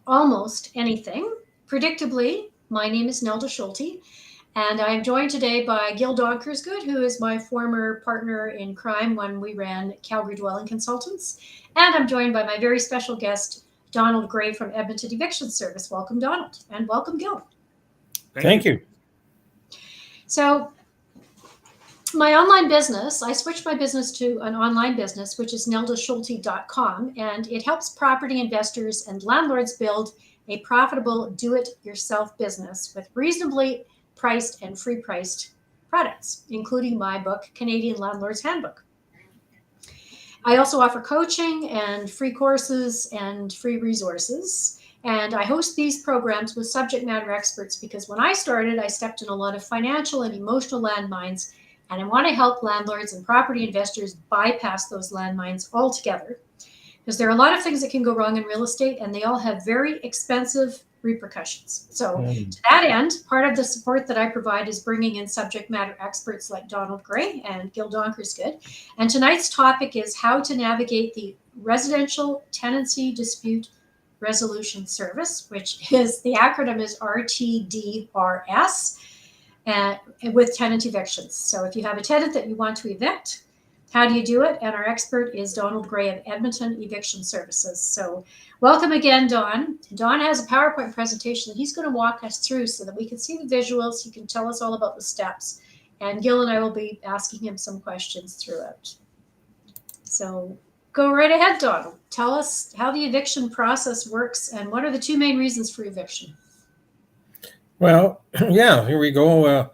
almost anything. Predictably, my name is Nelda Schulte, and I'm joined today by Gil Donkersgood, who is my former partner in crime when we ran Calgary Dwelling Consultants. And I'm joined by my very special guest, Donald Gray from Edmonton Eviction Service. Welcome, Donald, and welcome, Gil. Thank you. So, my online business, I switched my business to an online business, which is neldaschulte.com, and it helps property investors and landlords build a profitable do-it-yourself business with reasonably priced and free-priced products, including my book, Canadian Landlord's Handbook. I also offer coaching and free courses and free resources. And I host these programs with subject matter experts because when I started, I stepped in a lot of financial and emotional landmines. And I want to help landlords and property investors bypass those landmines altogether. Because there are a lot of things that can go wrong in real estate, and they all have very expensive repercussions. So, to that end, part of the support that I provide is bringing in subject matter experts like Donald Gray and Gil Donkersgood. And tonight's topic is how to navigate the Residential Tenancy Dispute Resolution Service, which is the acronym is RTDRS, with tenant evictions. So, if you have a tenant that you want to evict, how do you do it? And our expert is Donald Gray of Edmonton Eviction Services. So welcome again, Don. Don has a PowerPoint presentation that he's going to walk us through so that we can see the visuals. He can tell us all about the steps. And Gil and I will be asking him some questions throughout. So go right ahead, Donald. Tell us how the eviction process works and what are the two main reasons for eviction? Well, yeah, here we go.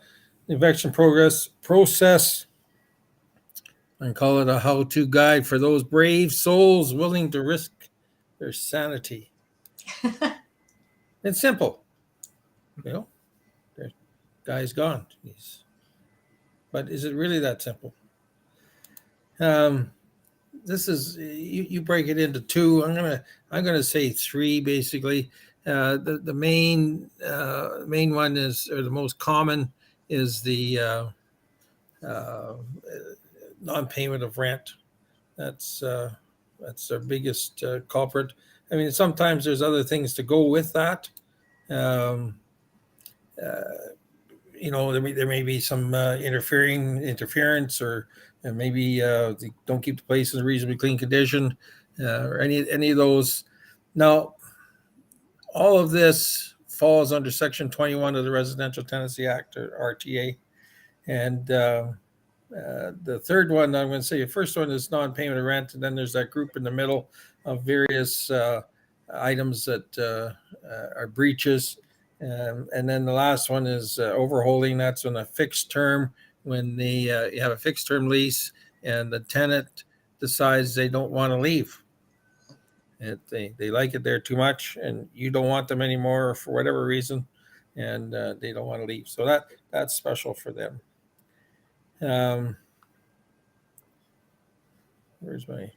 Eviction process. I call it a how-to guide for those brave souls willing to risk their sanity. It's simple. The guy's gone. But is it really that simple? This is you break it into two. I'm gonna say three basically. The main one is, or the most common, is the non-payment of rent. That's our biggest culprit. I mean, sometimes there's other things to go with that. There may be some interference, or maybe they don't keep the place in a reasonably clean condition, or any of those. Now, all of this falls under Section 21 of the Residential Tenancy Act, or RTA, and the third one, I'm going to say the first one is non-payment of rent, and then there's that group in the middle of various items that are breaches. And then the last one is overholding. That's on a fixed term, when you have a fixed term lease and the tenant decides they don't want to leave. They like it there too much, and you don't want them anymore for whatever reason, and they don't want to leave. So that's special for them. Where's my?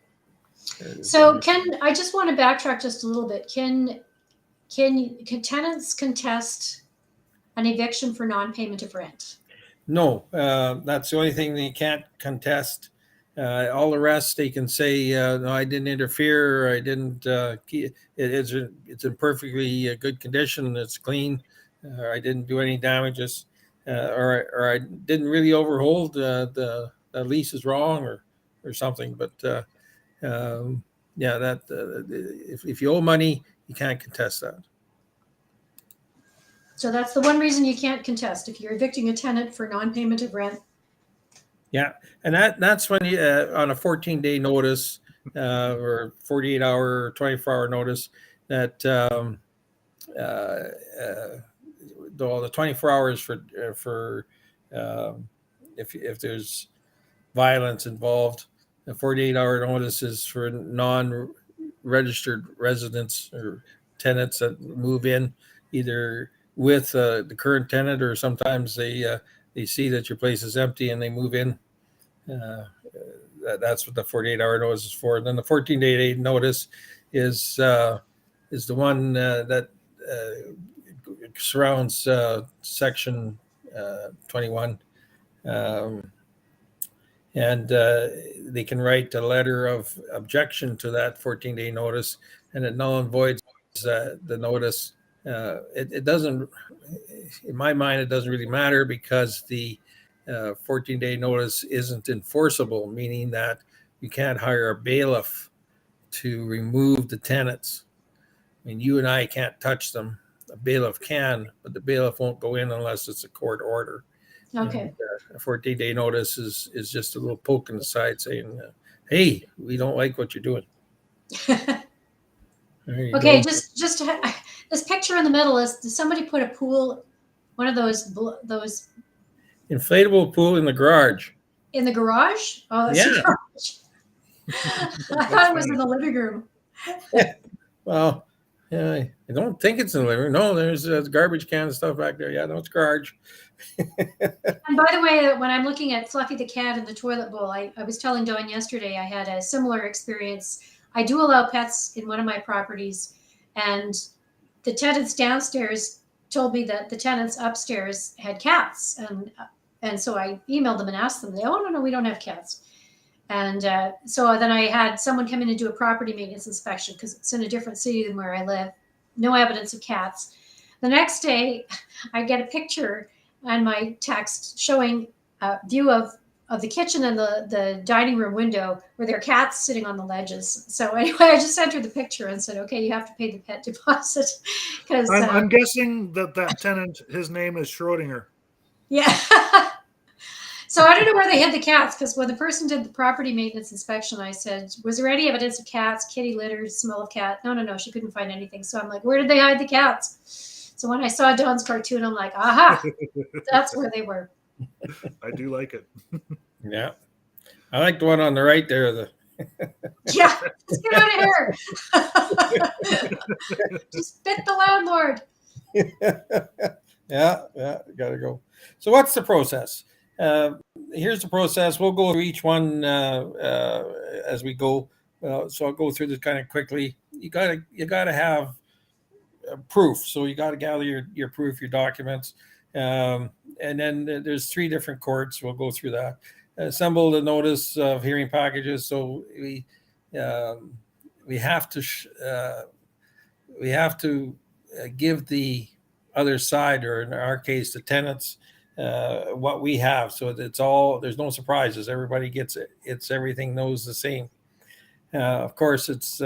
So I just want to backtrack just a little bit. Can tenants contest an eviction for non-payment of rent? No, that's the only thing they can't contest. All the rest they can say, no, I didn't interfere, or I didn't. It's in perfectly good condition. It's clean. I didn't do any damages, or I didn't really overhold. The lease is wrong, or something. But if you owe money, you can't contest that. So that's the one reason you can't contest if you're evicting a tenant for non-payment of rent. Yeah, and that's when you, on a 14-day notice, or 48-hour, 24-hour notice, that the 24 hours for if there's violence involved, the 48-hour notice is for non-registered residents or tenants that move in either with the current tenant, or sometimes they see that your place is empty and they move in. That's what the 48-hour notice is for. And then the 14-day notice is the one that surrounds Section 21. And they can write a letter of objection to that 14-day notice, and it null and voids the notice. It doesn't, in my mind, it doesn't really matter because the 14-day notice isn't enforceable, meaning that you can't hire a bailiff to remove the tenants. I mean, you and I can't touch them. A bailiff can, but the bailiff won't go in unless it's a court order. Okay. And, a 14-day notice is just a little poke in the side saying, hey, we don't like what you're doing. Okay, just this picture in the middle is, did somebody put a pool, one of those inflatable pool in the garage. in the garage? Oh, that's the garage. I thought it was in the living room. Well, yeah, I don't think it's in the living room. No, there's a garbage can and stuff back there. Yeah, no, it's garage. And by the way, when I'm looking at Fluffy the cat and the toilet bowl, I was telling Dawn yesterday I had a similar experience. I do allow pets in one of my properties, and the tenants downstairs told me that the tenants upstairs had cats, and so I emailed them and asked them. They, oh no, we don't have cats. And so then I had someone come in and do a property maintenance inspection because it's in a different city than where I live. No evidence of cats. The next day, I get a picture on my text showing a view of the kitchen and the dining room window where there are cats sitting on the ledges. So anyway, I just sent her the picture and said, okay, you have to pay the pet deposit. Because I'm guessing that tenant, his name is Schrodinger. Yeah. So I don't know where they hid the cats, because when the person did the property maintenance inspection, I said, was there any evidence of cats, kitty litter, smell of cat? No, she couldn't find anything. So I'm like, where did they hide the cats? So when I saw Dawn's cartoon, I'm like, aha, that's where they were. I do like it. Yeah. I like the one on the right there. Yeah, let's get out of here. Just bit the landlord. Yeah, gotta go. So what's the process? Here's the process. We'll go through each one as we go. So I'll go through this kind of quickly. You gotta have proof. So you gotta gather your proof, your documents, and then there's 3 different courts. We'll go through that. Assemble the notice of hearing packages. So we have to give the other side, or in our case, the tenants, what we have. So it's all, there's no surprises. Everybody gets it. It's everything knows the same. Of course, it's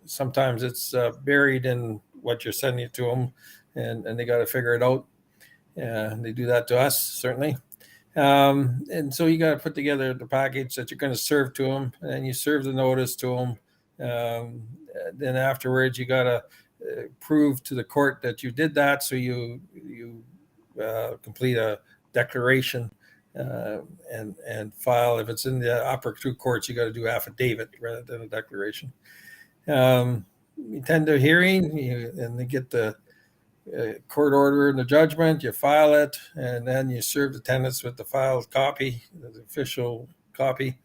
sometimes it's buried in what you're sending to them, and they got to figure it out. They do that to us, certainly. And so you got to put together the package that you're going to serve to them, and you serve the notice to them. Then afterwards, you got to prove to the court that you did that. So you complete a declaration and file. If it's in the upper 2 courts, you got to do affidavit rather than a declaration. You attend the hearing, and they get the court order and the judgment. You file it, and then you serve the tenants with the filed copy, the official copy.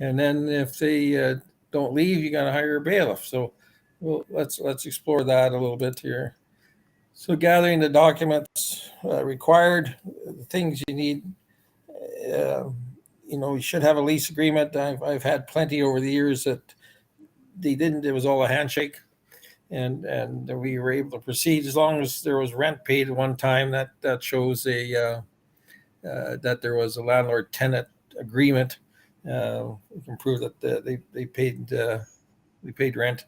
And then if they don't leave, you got to hire a bailiff. So let's explore that a little bit here. So gathering the documents required, the things you need. You should have a lease agreement. I've had plenty over the years that they didn't. It was all a handshake, and we were able to proceed as long as there was rent paid at one time. That shows that there was a landlord-tenant agreement. We can prove that they paid rent.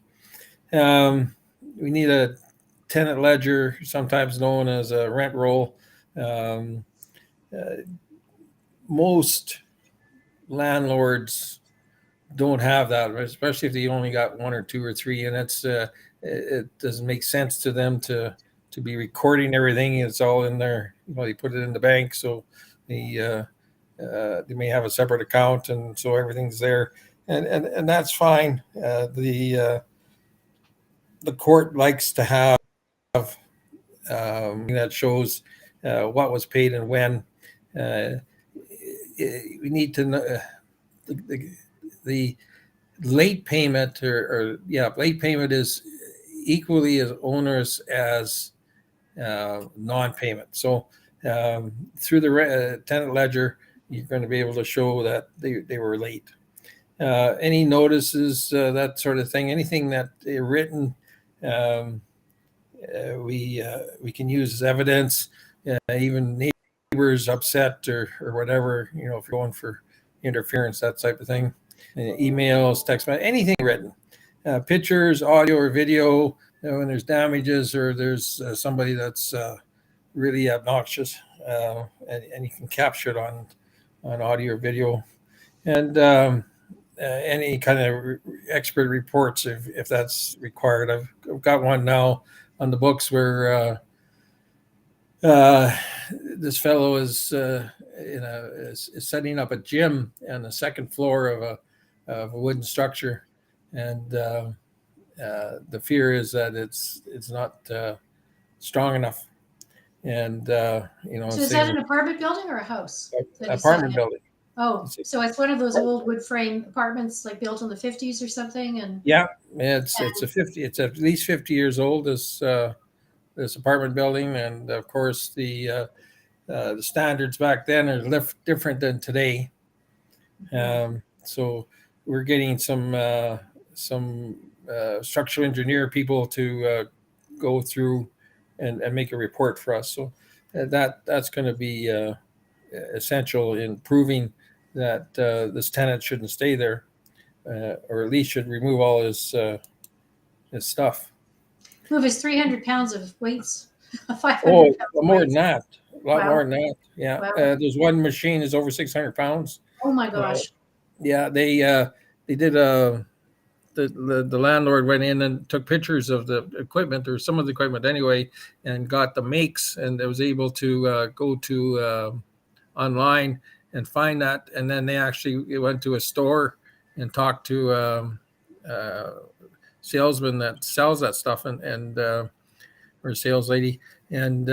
We need a tenant ledger, sometimes known as a rent roll. Most landlords don't have that, especially if they only got 1 or 2 or 3 units. It doesn't make sense to them to be recording everything. It's all in there. They put it in the bank, so they may have a separate account, and so everything's there, and that's fine. The court likes to have that shows what was paid and when. We need to know the late payment, late payment is equally as onerous as non-payment. So through the tenant ledger, you're going to be able to show that they were late. Any notices, that sort of thing, anything that written, we can use as evidence. Even neighbors upset or whatever, if you're going for interference, that type of thing. Emails, text, anything written, pictures, audio or video. When there's damages or there's somebody that's really obnoxious, and you can capture it on audio or video, and any kind of expert reports if that's required. I've got one now on the books where this fellow is setting up a gym on the second floor of a wooden structure, and the fear is that it's not strong enough, and So is that an apartment building or a house? apartment building. Oh, so it's one of those old wood frame apartments like built in the 50s or something, and Yeah, it's at least 50 years old. This apartment building, and of course the standards back then are different than today. So we're getting some structural engineer people to go through and make a report for us. So that's going to be essential in proving that this tenant shouldn't stay there, or at least should remove all his stuff. move his 300 pounds of weights, 500 Oh, pounds of more weights. than that. A lot Wow. more than that. Yeah. Wow. There's one machine is over 600 pounds. Oh my gosh. Yeah. They did the landlord went in and took pictures of the equipment, or some of the equipment anyway, and got the makes, and they was able to go to online and find that. And then they actually went to a store and talked to salesman that sells that stuff, and or sales lady, and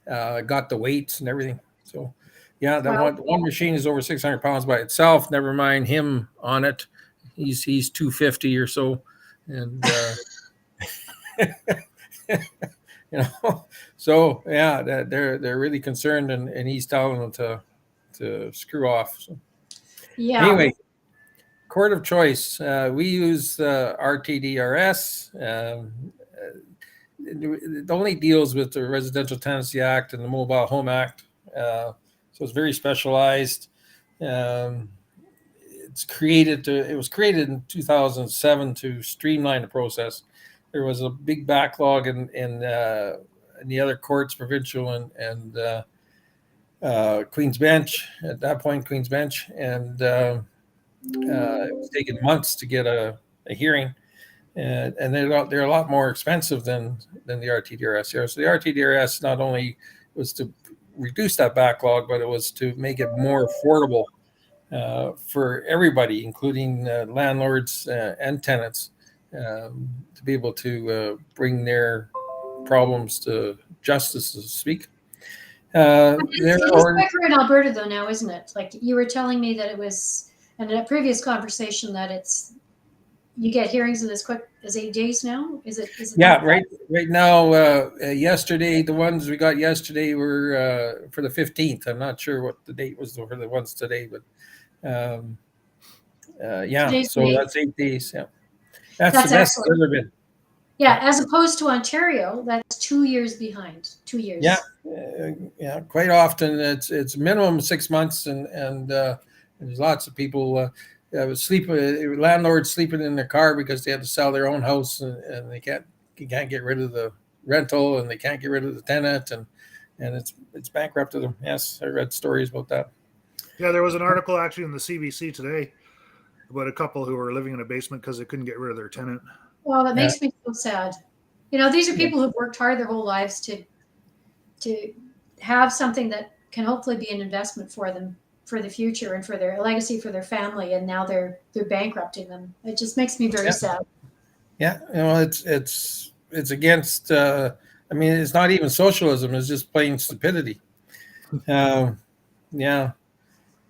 got the weights and everything. So yeah, that Wow. one machine is over 600 pounds by itself, never mind him on it. He's 250 or so, and so yeah, they're really concerned, and he's telling them to screw off. So Yeah. anyway, court of choice. We use RTDRS. It only deals with the Residential Tenancy Act and the Mobile Home Act, so it's very specialized. It was created in 2007 to streamline the process. There was a big backlog in the other courts, provincial and Queen's Bench at that point, Queen's Bench, and it was taking months to get a hearing. And they're a lot more expensive than the RTDRS here. So the RTDRS not only was to reduce that backlog, but it was to make it more affordable for everybody, including landlords and tenants, to be able to bring their problems to justice, so to speak. It's quicker in Alberta though now, isn't it? Like you were telling me that it was in a previous conversation that you get hearings in as quick as 8 days now. Is it? Yeah, right now. Yesterday, the ones we got yesterday were for the 15th. I'm not sure what the date was for the ones today, but yeah. Today's So date. that's 8 days. Yeah, that's the best excellent. it's ever been. Yeah, as opposed to Ontario, that's 2 years behind. 2 years. Yeah, yeah. Quite often, it's minimum 6 months, and there's lots of people. Landlords sleeping in their car because they have to sell their own house, and they can't get rid of the rental, and they can't get rid of the tenant, and it's bankrupted them. Yes, I read stories about that. Yeah, there was an article actually in the CBC today about a couple who were living in a basement because they couldn't get rid of their tenant. Well, that makes me so sad. These are people who've worked hard their whole lives to have something that can hopefully be an investment for them for the future and for their legacy, for their family, and now they're bankrupting them. It just makes me very sad. Yeah, it's against. It's not even socialism; it's just plain stupidity. Yeah.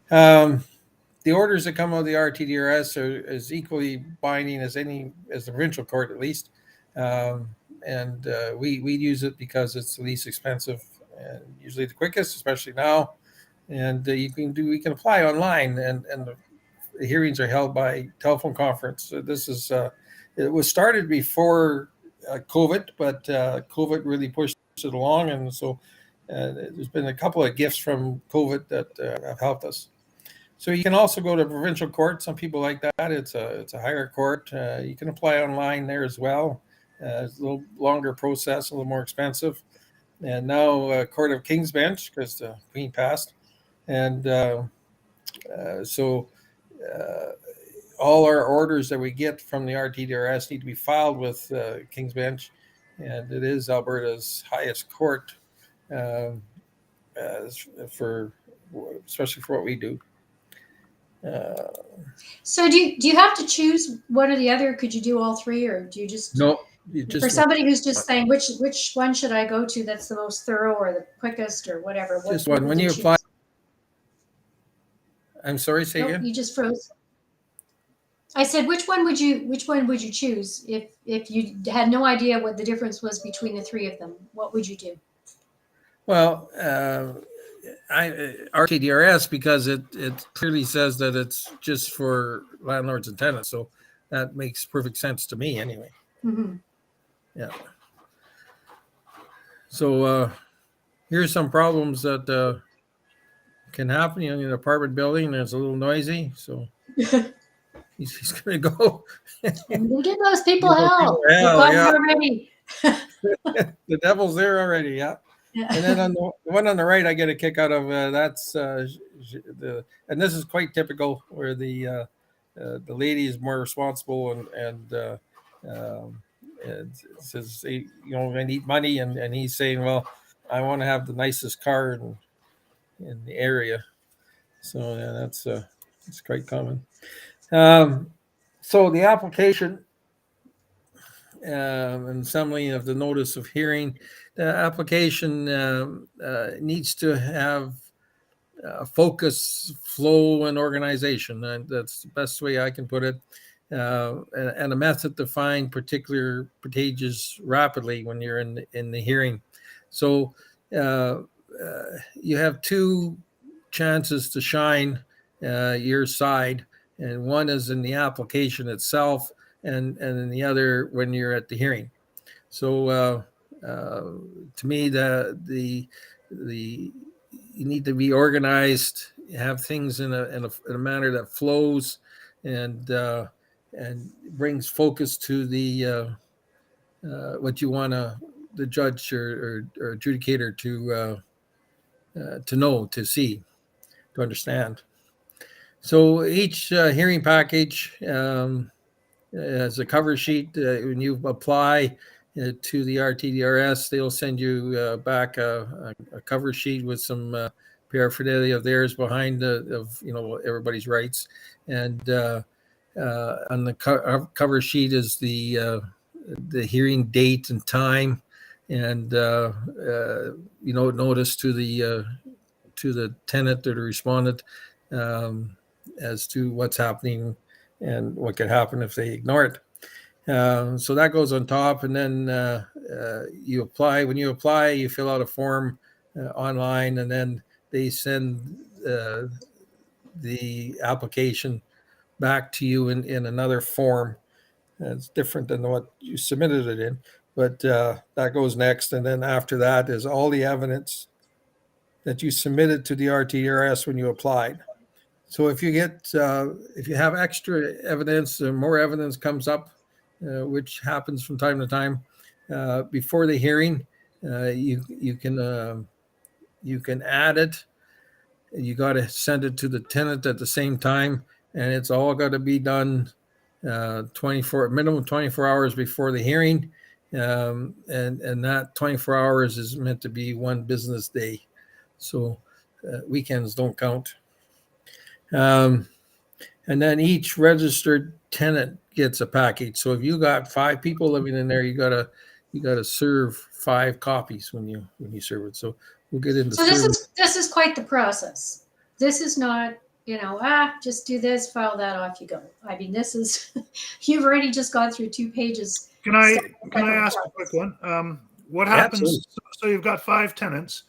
The orders that come out of the RTDRS are as equally binding as the provincial court, at least. And we use it because it's the least expensive and usually the quickest, especially now. And we can apply online, and the hearings are held by telephone conference. So this is it was started before COVID, but COVID really pushed it along, and so there's been a couple of gifts from COVID that have helped us. So you can also go to provincial court. Some people like that. It's a higher court. You can apply online there as well. It's a little longer process, a little more expensive. And now Court of King's Bench, because the Queen passed, and so all our orders that we get from the RTDRS need to be filed with King's Bench, and it is Alberta's highest court for especially for what we do. So do you have to choose one or the other? Could you do all three, or do you just No, for somebody who's just saying which one should I go to that's the most thorough or the quickest or whatever? Just one. When you apply, I'm sorry, say again. You just froze. I said, which one would you choose if you had no idea what the difference was between the three of them? What would you do? Well, RTDRS, because it clearly says that it's just for landlords and tenants, so that makes perfect sense to me anyway. Mm-hmm. Yeah. So here's some problems that can happen in an apartment building. It's a little noisy, so he's going to go. And we'll give those people hell. Yeah. Already. The devil's there already. Yeah. Yeah. And then on the one on the right, I get a kick out of that's and this is quite typical, where the lady is more responsible and says, hey, I need money, and he's saying, well, I want to have the nicest car in the area. So yeah, that's quite common. So the application and summary of the notice of hearing. The application needs to have focus, flow, and organization. And that's the best way I can put it. And a method to find particular pages rapidly when you're in the hearing. So you have two chances to shine your side, and one is in the application itself, and in the other when you're at the hearing. So to me, the you need to be organized, have things in a manner that flows and brings focus to the what you want the judge or adjudicator to know, to see, to understand. So each hearing package has a cover sheet. When you apply to the RTDRS, they'll send you back a cover sheet with some paraphernalia of theirs behind everybody's rights. And on the cover sheet is the hearing date and time, and notice to the tenant or the respondent as to what's happening and what could happen if they ignore it. So that goes on top, and then you apply. When you apply, you fill out a form online, and then they send the application back to you in another form. It's different than what you submitted it in, but that goes next. And then after that is all the evidence that you submitted to the RTDRS when you applied. So if you have extra evidence or more evidence comes up, which happens from time to time, before the hearing, you can add it. You got to send it to the tenant at the same time, and it's all got to be done minimum 24 hours before the hearing, and that 24 hours is meant to be one business day, so weekends don't count. And then each registered tenant gets a package. So if you got 5 people living in there, you gotta serve 5 copies when you serve it. So we'll get into. So this is quite the process. This is not, just do this, file that, off you go. I mean, this is you've already just gone through 2 pages. Can I ask a quick one? What happens? Absolutely. So you've got 5 tenants.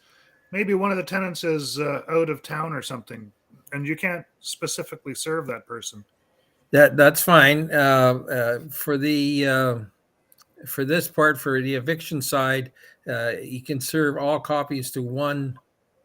Maybe one of the tenants is out of town or something, and you can't specifically serve that person. That's fine. For the for this part, for the eviction side, you can serve all copies to one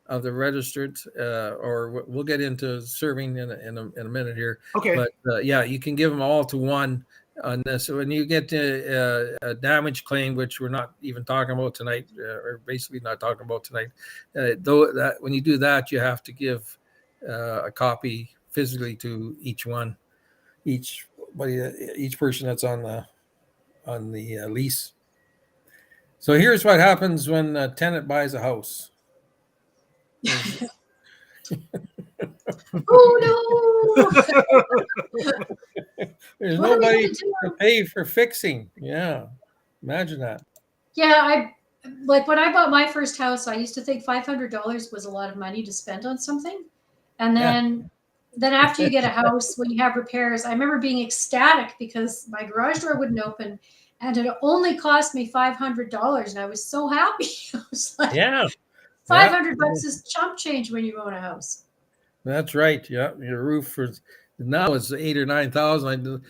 of the registered, or we'll get into serving in a minute here. Okay. But yeah, you can give them all to one on this. So when you get to a damage claim, which we're not even talking about tonight, or basically not talking about tonight, though that when you do that, you have to give a copy physically to each one, each person that's on the lease. So here's what happens when a tenant buys a house. Oh There's no! What are we nobody gonna do? to pay for fixing. Yeah, imagine that. Yeah, like when I bought my first house, I used to think $500 was a lot of money to spend on something, and Yeah. then after you get a house, when you have repairs, I remember being ecstatic because my garage door wouldn't open, and it only cost me $500, and I was so happy. I was like, Yeah, $500 is chump change when you own a house. that's right. Yeah, your roof for now is 8 or 9,000.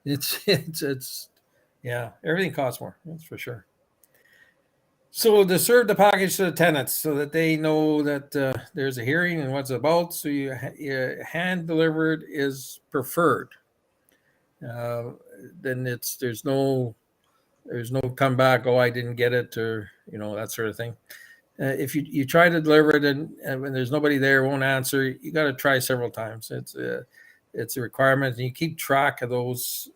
It's yeah, everything costs more. That's for sure. So to serve the package to the tenants so that they know that there's a hearing and what's about. So you hand delivered is preferred. Uh, then there's no come back. Oh, I didn't get it, or that sort of thing. If you try to deliver it and when there's nobody there, won't answer, you got to try several times. It's a requirement, and you keep track of those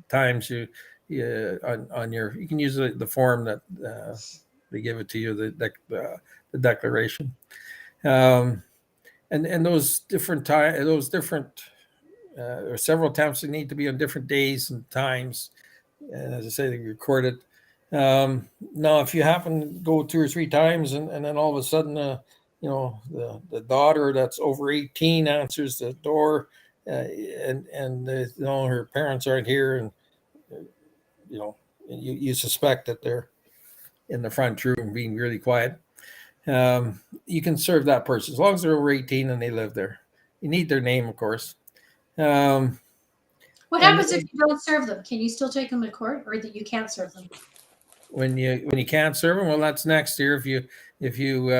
times on your. You can use the form that they give it to you, the declaration, and those different or several attempts that need to be on different days and times. And as I say, they record it. Now, if you happen to go 2 or 3 times and then all of a sudden, the daughter that's over 18 answers the door, and her parents aren't here, and you suspect that they're in the front room being really quiet. You can serve that person as long as they're over 18 and they live there. You need their name, of course. What happens if you don't serve them? Can you still take them to court, or that you can't serve them? When you can't serve them, well, that's next year. If you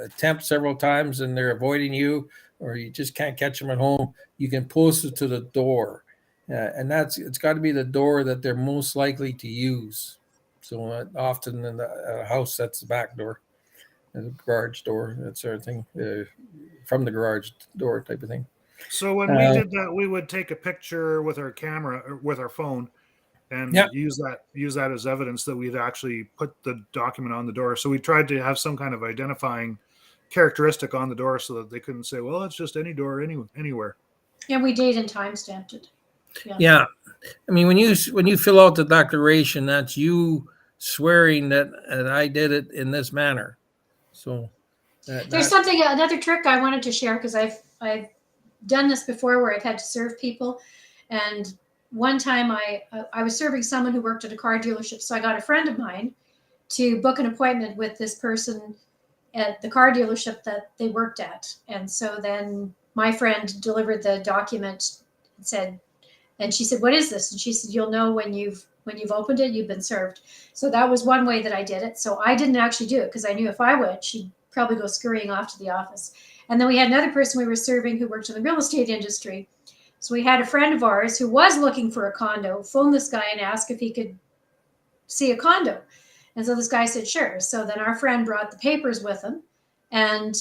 attempt several times and they're avoiding you, or you just can't catch them at home, you can post it to the door, and it's got to be the door that they're most likely to use. So often in the house, that's the back door, the garage door, that sort of thing, from the garage door type of thing. So when we did that, we would take a picture with our camera or with our phone and use that as evidence that we'd actually put the document on the door. So we tried to have some kind of identifying characteristic on the door so that they couldn't say, well, it's just any door anywhere. And we date and time stamped it. Yeah. I mean, when you fill out the declaration, that's you swearing that I did it in this manner. So there's another trick I wanted to share, because I've done this before where I've had to serve people. And one time I was serving someone who worked at a car dealership. So I got a friend of mine to book an appointment with this person at the car dealership that they worked at. And so then my friend delivered the document and she said, "What is this?" And she said, "You'll know when you've opened it, you've been served." So that was one way that I did it. So I didn't actually do it because I knew if I went, she'd probably go scurrying off to the office. And then we had another person we were serving who worked in the real estate industry. So we had a friend of ours who was looking for a condo, phone this guy and ask if he could see a condo. And so this guy said, sure. So then our friend brought the papers with him, and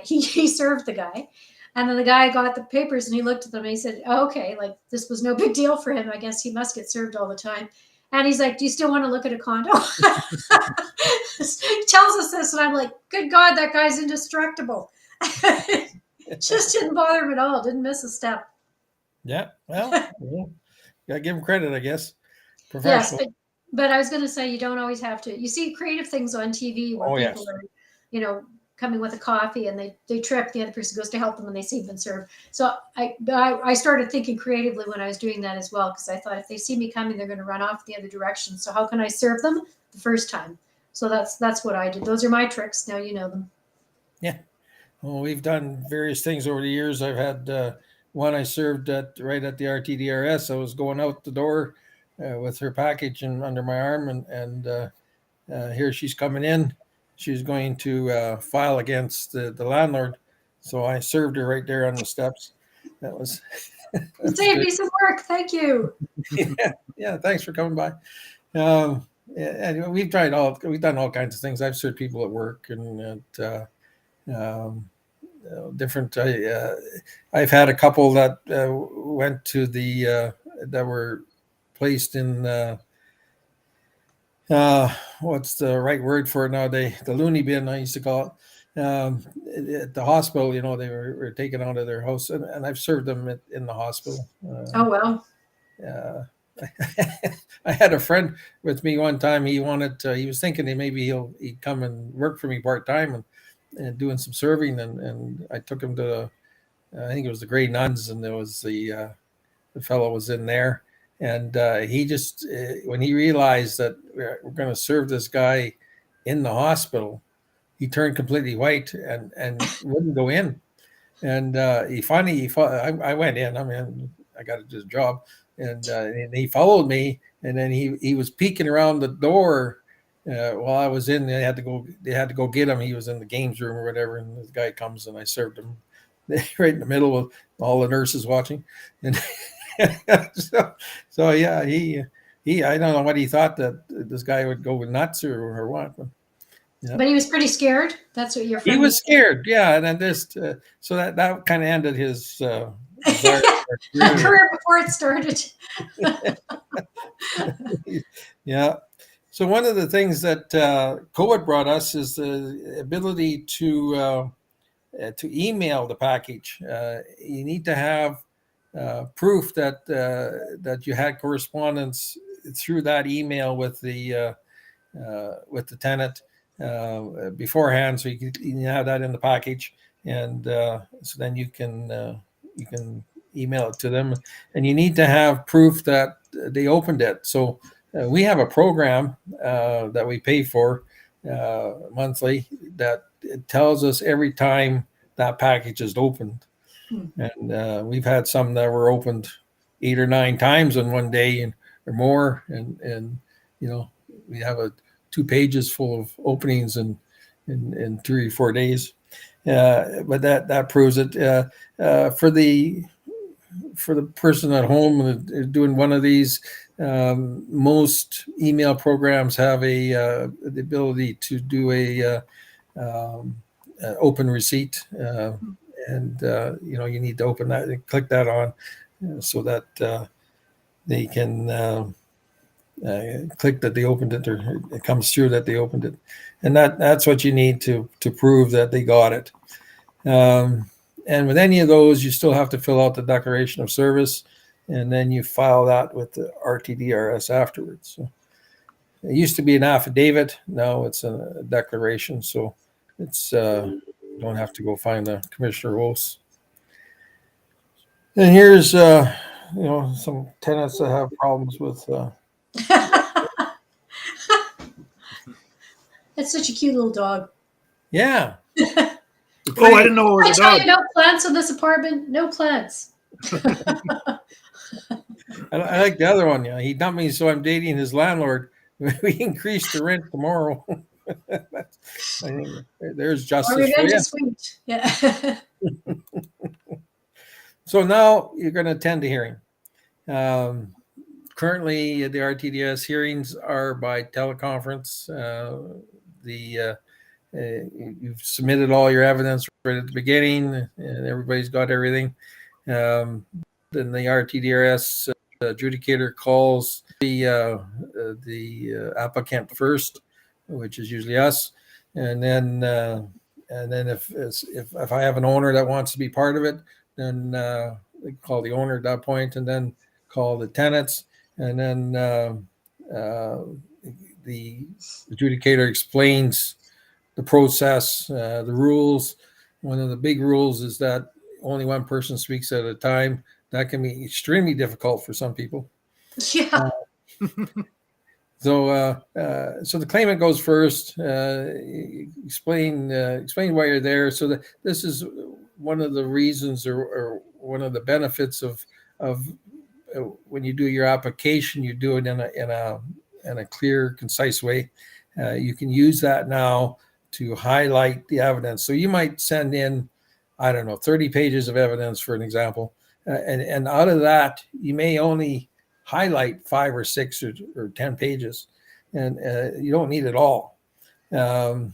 he served the guy. And then the guy got the papers and he looked at them and he said, oh, okay, like this was no big deal for him. I guess he must get served all the time. And he's like, do you still want to look at a condo? He tells us this, and I'm like, good God, that guy's indestructible. Just didn't bother him at all. Didn't miss a step. Yeah, well, gotta give him credit, I guess. Professional. Yes, but I was going to say, you don't always have to. You see creative things on TV where people are, coming with a coffee and they trip. The other person goes to help them and they see been served. So I started thinking creatively when I was doing that as well, because I thought if they see me coming, they're going to run off the other direction. So how can I serve them the first time? So that's what I did. Those are my tricks. Now you know them. Yeah. Well, we've done various things over the years. I've had one I served right at the RTDRS. I was going out the door with her package under my arm, and here she's coming in. She's going to file against the landlord. So I served her right there on the steps. That was You saved me some work. Thank you. yeah. Thanks for coming by. And we've done all kinds of things. I've served people at work and at different. I've had a couple that went to the that were placed in. What's the right word for it nowadays? The loony bin, I used to call it. At the hospital, they were taken out of their house, and I've served them in the hospital. Oh, well. I had a friend with me one time. He was thinking that maybe he'd come and work for me part time and doing some serving, and I took him to I think it was the Grey Nuns, and there was the fellow was in there. And he just, when he realized that we're going to serve this guy in the hospital, he turned completely white and wouldn't go in. And I went in. I mean, I got this job, and he followed me. And then he was peeking around the door while I was in. They had to go get him. He was in the games room or whatever. And this guy comes, and I served him right in the middle with all the nurses watching. And so yeah, he I don't know what he thought, that this guy would go nuts or what. But he was pretty scared. That's what your friend He was scared, yeah, and then just so that kind of ended his career before it started. Yeah. So one of the things that COVID brought us is the ability to email the package. You need to have proof that you had correspondence through that email with the tenant beforehand, so you can have that in the package, and so then you can email it to them, and you need to have proof that they opened it. So we have a program that we pay for monthly that it tells us every time that package is opened. And we've had some that were opened 8 or 9 times in one day or more. And we have 2 pages full of openings in 3 or 4 days. But that proves it. For the person at home doing one of these, most email programs have the ability to do a open receipt. And you need to open that and click that on so that they can click that they opened it, or it comes through that they opened it, and that's what you need to prove that they got it. And with any of those, you still have to fill out the declaration of service, and then you file that with the RTDRS afterwards. So it used to be an affidavit, now it's a declaration, so it's you don't have to go find the Commissioner Wolf's. And here's some tenants that have problems with That's such a cute little dog. yeah. Oh, I didn't know it I was a tell dog. you, no plants in this apartment. No plants. I like the other one. Yeah, he dumped me, so I'm dating his landlord. We increased the rent tomorrow. There's justice for Revenge you. is sweet. Yeah. So now you're going to attend the hearing. Currently, the RTDS hearings are by teleconference. You've submitted all your evidence right at the beginning, and everybody's got everything. Then the RTDRS adjudicator calls the applicant first, which is usually us, and then if I have an owner that wants to be part of it, then they call the owner at that point, and then call the tenants, and then the adjudicator explains the process, the rules. One of the big rules is that only one person speaks at a time. That can be extremely difficult for some people. Yeah. So the claimant goes first. Explain why you're there. So this is one of the reasons, or one of the benefits of when you do your application, you do it in a clear, concise way. You can use that now to highlight the evidence. So you might send in, I don't know, 30 pages of evidence, for an example, and out of that, you may only highlight 5 or 6 or 10 pages, and you don't need it all. And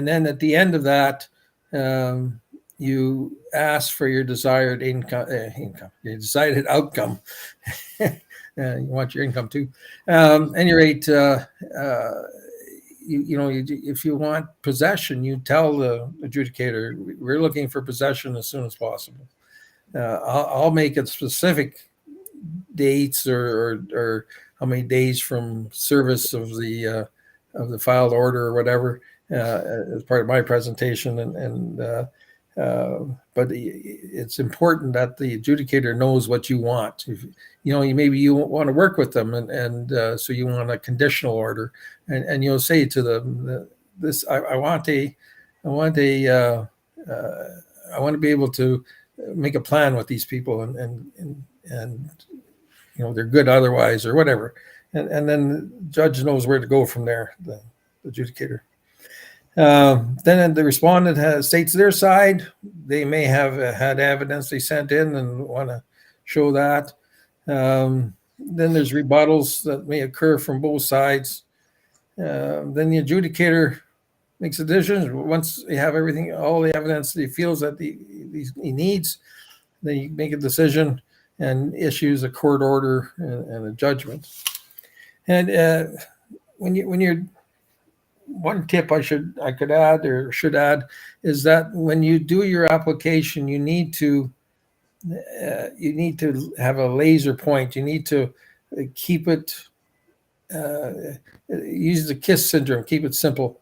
then at the end of that, you ask for your desired income, your desired outcome. You want your income too. Any rate, if you want possession, you tell the adjudicator, we're looking for possession as soon as possible. I'll make it specific dates or how many days from service of the filed order or whatever as part of my presentation, but it's important that the adjudicator knows what you want. If, you want to work with them, and so you want a conditional order, and you'll say to them, I want to be able to make a plan with these people, and they're good otherwise, or whatever, and then the judge knows where to go from there, the adjudicator. Then the respondent states their side. They may have had evidence they sent in and want to show that. Then there's rebuttals that may occur from both sides. Then the adjudicator makes a decision. Once they have all the evidence that he feels that he needs, then you make a decision and issues a court order and a judgment. And when you're one tip I could add or should add is that when you do your application, you need to have a laser point. You need to keep it, use the KISS syndrome, keep it simple.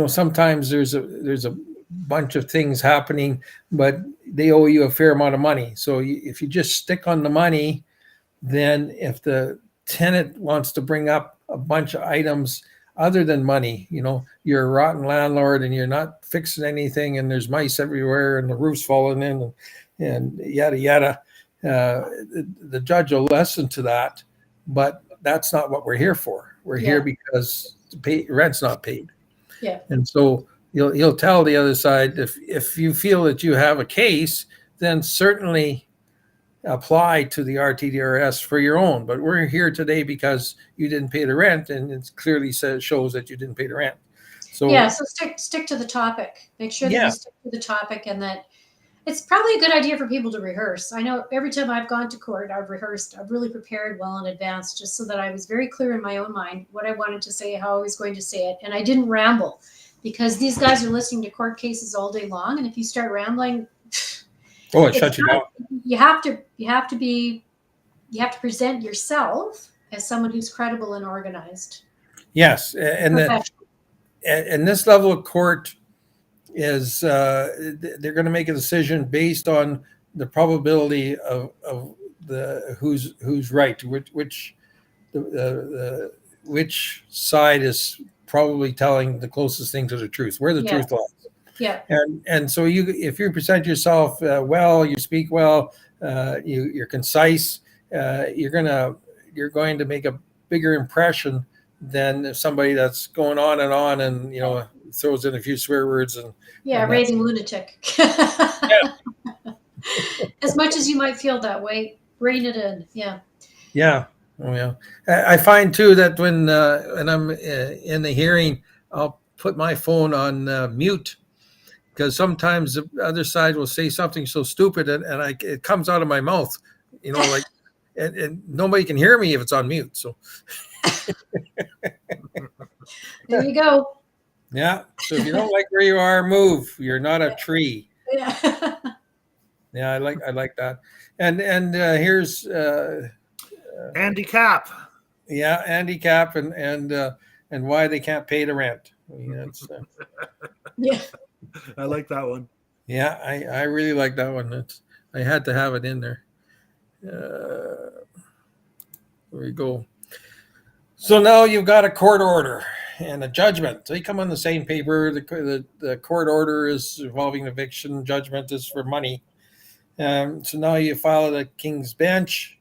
Sometimes there's a bunch of things happening, but they owe you a fair amount of money. So if you just stick on the money, then if the tenant wants to bring up a bunch of items other than money, you're a rotten landlord and you're not fixing anything, and there's mice everywhere and the roof's falling in and yada yada, the judge will listen to that, but that's not what we're here for. We're here because rent's not paid. Yeah. And so you'll tell the other side, if you feel that you have a case, then certainly apply to the RTDRS for your own. But we're here today because you didn't pay the rent, and it clearly shows that you didn't pay the rent. So so stick to the topic. Make sure that you stick to the topic, and that it's probably a good idea for people to rehearse. I know every time I've gone to court, I've rehearsed. I've really prepared well in advance, just so that I was very clear in my own mind what I wanted to say, how I was going to say it, and I didn't ramble, because these guys are listening to court cases all day long, and if you start rambling, it shuts you down. You have to present yourself as someone who's credible and organized. Yes, and this level of court is they're going to make a decision based on the probability of the who's right, which side is probably telling the closest thing to the truth, where the truth lies. Yeah. And so if you present yourself well, you speak well, you're concise, you're going to make a bigger impression than somebody that's going on and throws in a few swear words and raving lunatic. As much as you might feel that way, rein it in. Yeah. Oh yeah. I find too that when I'm in the hearing, I'll put my phone on mute, because sometimes the other side will say something so stupid and it comes out of my mouth, and nobody can hear me if it's on mute. So there you go. Yeah. So if you don't like where you are, move. You're not a tree. Yeah. Yeah, I like that. And here's Andy Cap. Yeah, Andy Cap and why they can't pay the rent. Yeah. I like that one. Yeah, I really like that one. I had to have it in there. There we go. So now you've got a court order. and a judgment. They come on the same paper. The court order is involving eviction. Judgment is for money. So now you file it at King's Bench.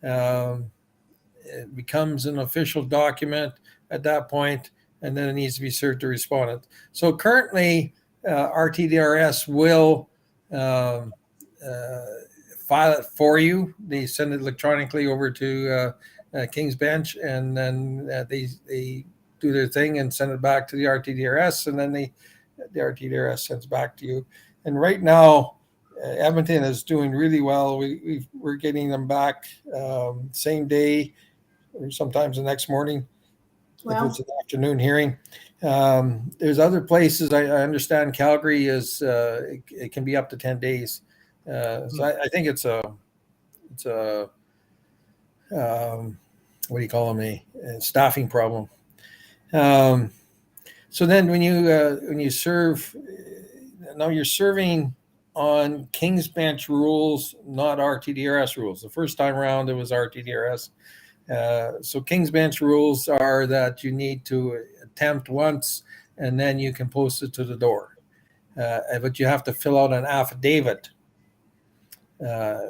It becomes an official document at that point, and then it needs to be served to respondent. So currently, RTDRS will file it for you. They send it electronically over to King's Bench, and then they do their thing and send it back to the RTDRS, and then the RTDRS sends back to you. And right now, Edmonton is doing really well. We're getting them back same day, or sometimes the next morning, if it's an afternoon hearing. There's other places. I understand Calgary is it can be up to 10 days. So I think it's a what do you call them, a staffing problem. So then when you serve, now you're serving on King's Bench rules, not RTDRS rules. The first time around it was RTDRS. So King's Bench rules are that you need to attempt once and then you can post it to the door. But you have to fill out an affidavit,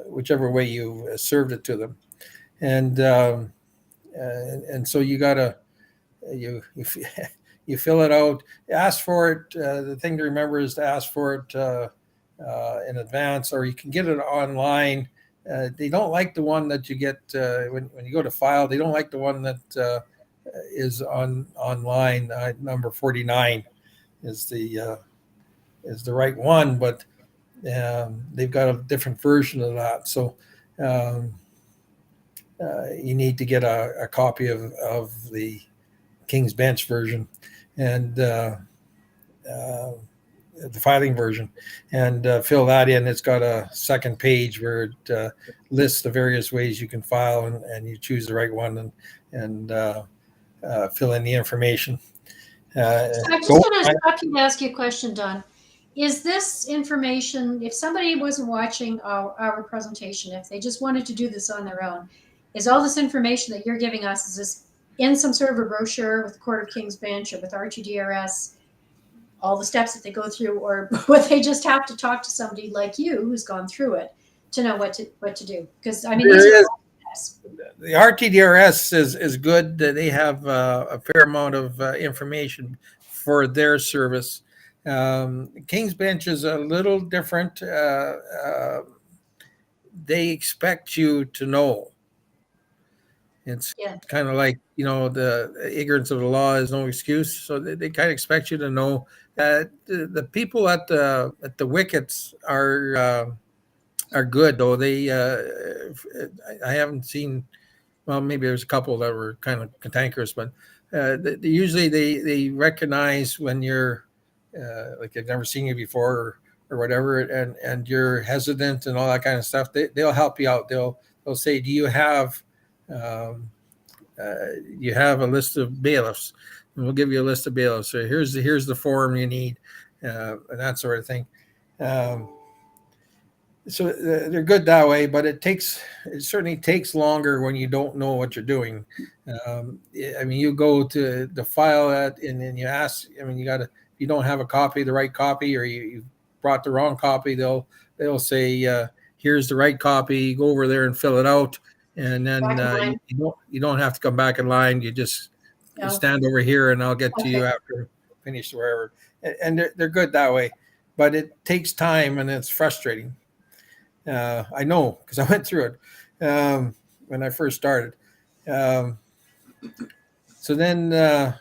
whichever way you served it to them. And so you gotta, you fill it out, ask for it. The thing to remember is to ask for it in advance, or you can get it online. They don't like the one that you get when you go to file. They don't like the one that is online. Number 49 is the right one, but they've got a different version of that. So you need to get a copy of the King's Bench version and the filing version, and fill that in. It's got a second page where it lists the various ways you can file, and you choose the right one and fill in the information. I'm just going to stop you and ask you a question, Don. Is this information, if somebody wasn't watching our presentation, if they just wanted to do this on their own, is all this information that you're giving us, is this in some sort of a brochure with the Court of King's Bench or with RTDRS, all the steps that they go through, or would they just have to talk to somebody like you who's gone through it to know what to do? Because I mean, the RTDRS is good. They have a fair amount of information for their service. King's Bench is a little different. They expect you to know. It's kind of like, the ignorance of the law is no excuse. So they kind of expect you to know. The people at the wickets are good, though. They I haven't seen. Well, maybe there's a couple that were kind of cantankerous, but usually they recognize when you're like they've never seen you before or whatever, and you're hesitant and all that kind of stuff. They'll help you out. They'll say, do you have a list of bailiffs? And we'll give you a list of bailiffs. So here's the form you need, and that sort of thing. So they're good that way, but it certainly takes longer when you don't know what you're doing. I mean, you go to the file and then you ask. I mean, if you don't have a copy, the right copy, or you brought the wrong copy, they'll say, here's the right copy. Go over there and fill it out, and then you don't have to come back in line. You just stand over here, and I'll get to you after finished wherever. And they're good that way, but it takes time and it's frustrating. I know, because I went through it when I first started. So then, so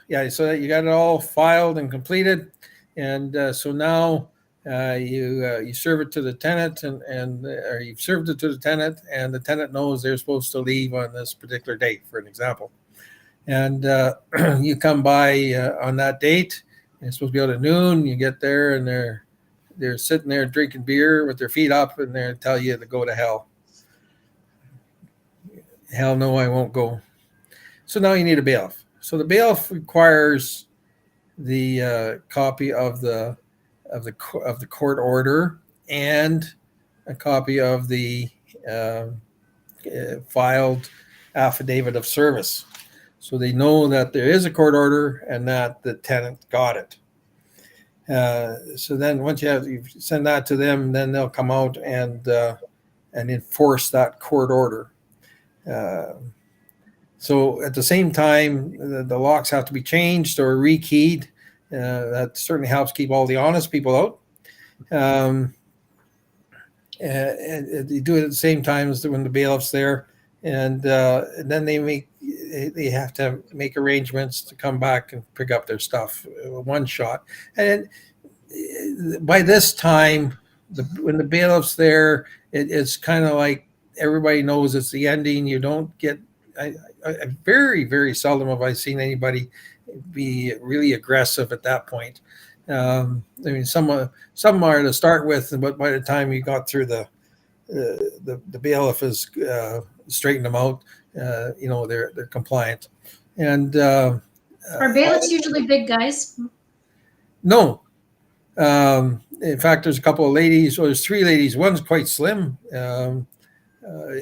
that you got it all filed and completed, and so now you serve it to the tenant, or you've served it to the tenant, and the tenant knows they're supposed to leave on this particular date, for an example. And you come by on that date. You're supposed to be out at noon. You get there, and they're sitting there drinking beer with their feet up, and they tell you to go to hell. Hell no, I won't go. So now you need a bailiff. So the bailiff requires the copy of the court order and a copy of the filed affidavit of service. so they know that there is a court order and that the tenant got it. So then once you send that to them, then they'll come out and enforce that court order. So at the same time, the locks have to be changed or rekeyed. That certainly helps keep all the honest people out. And you do it at the same time as when the bailiff's there, and then they have to make arrangements to come back and pick up their stuff one shot. And by this time, when the bailiff's there, it's kind of like everybody knows it's the ending. You don't get. I very, very seldom have I seen anybody be really aggressive at that point. I mean, some are to start with, but by the time you got through the bailiff has straightened them out, they're compliant. And Are bailiffs usually big guys? No. In fact, there's a couple of ladies. Well, there's 3 ladies. One's quite slim, a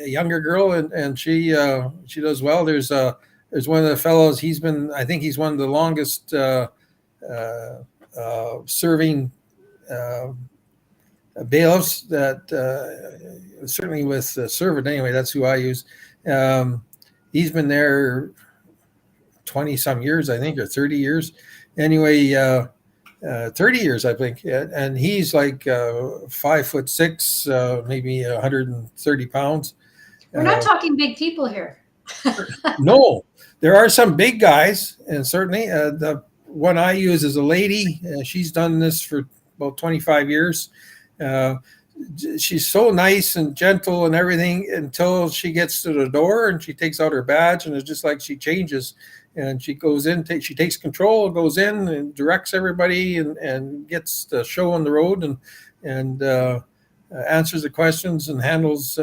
younger girl, and she does well. There's one of the fellows. I think he's one of the longest serving bailiffs that certainly with Servant anyway. That's who I use. He's been there 20 some years, I think, or 30 years. Anyway, 30 years, I think, and he's like 5'6", maybe 130 pounds. We're not talking big people here. No, there are some big guys, and certainly the one I use is a lady. She's done this for about 25 years. She's so nice and gentle and everything until she gets to the door and she takes out her badge, and it's just like she changes. And she goes in, she takes control, goes in and directs everybody and gets the show on the road and answers the questions and handles,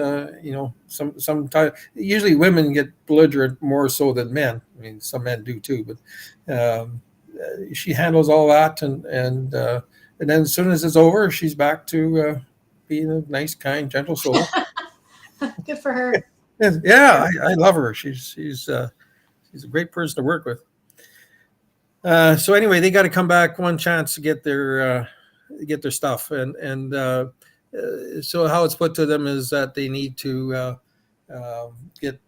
sometimes usually women get belligerent more so than men. I mean, some men do too, but she handles all that. And then as soon as it's over, she's back to being a nice, kind, gentle soul. Good for her. Yeah, I love her. She's a great person to work with. So anyway, they got to come back one chance to get their stuff, and so how it's put to them is that they need to get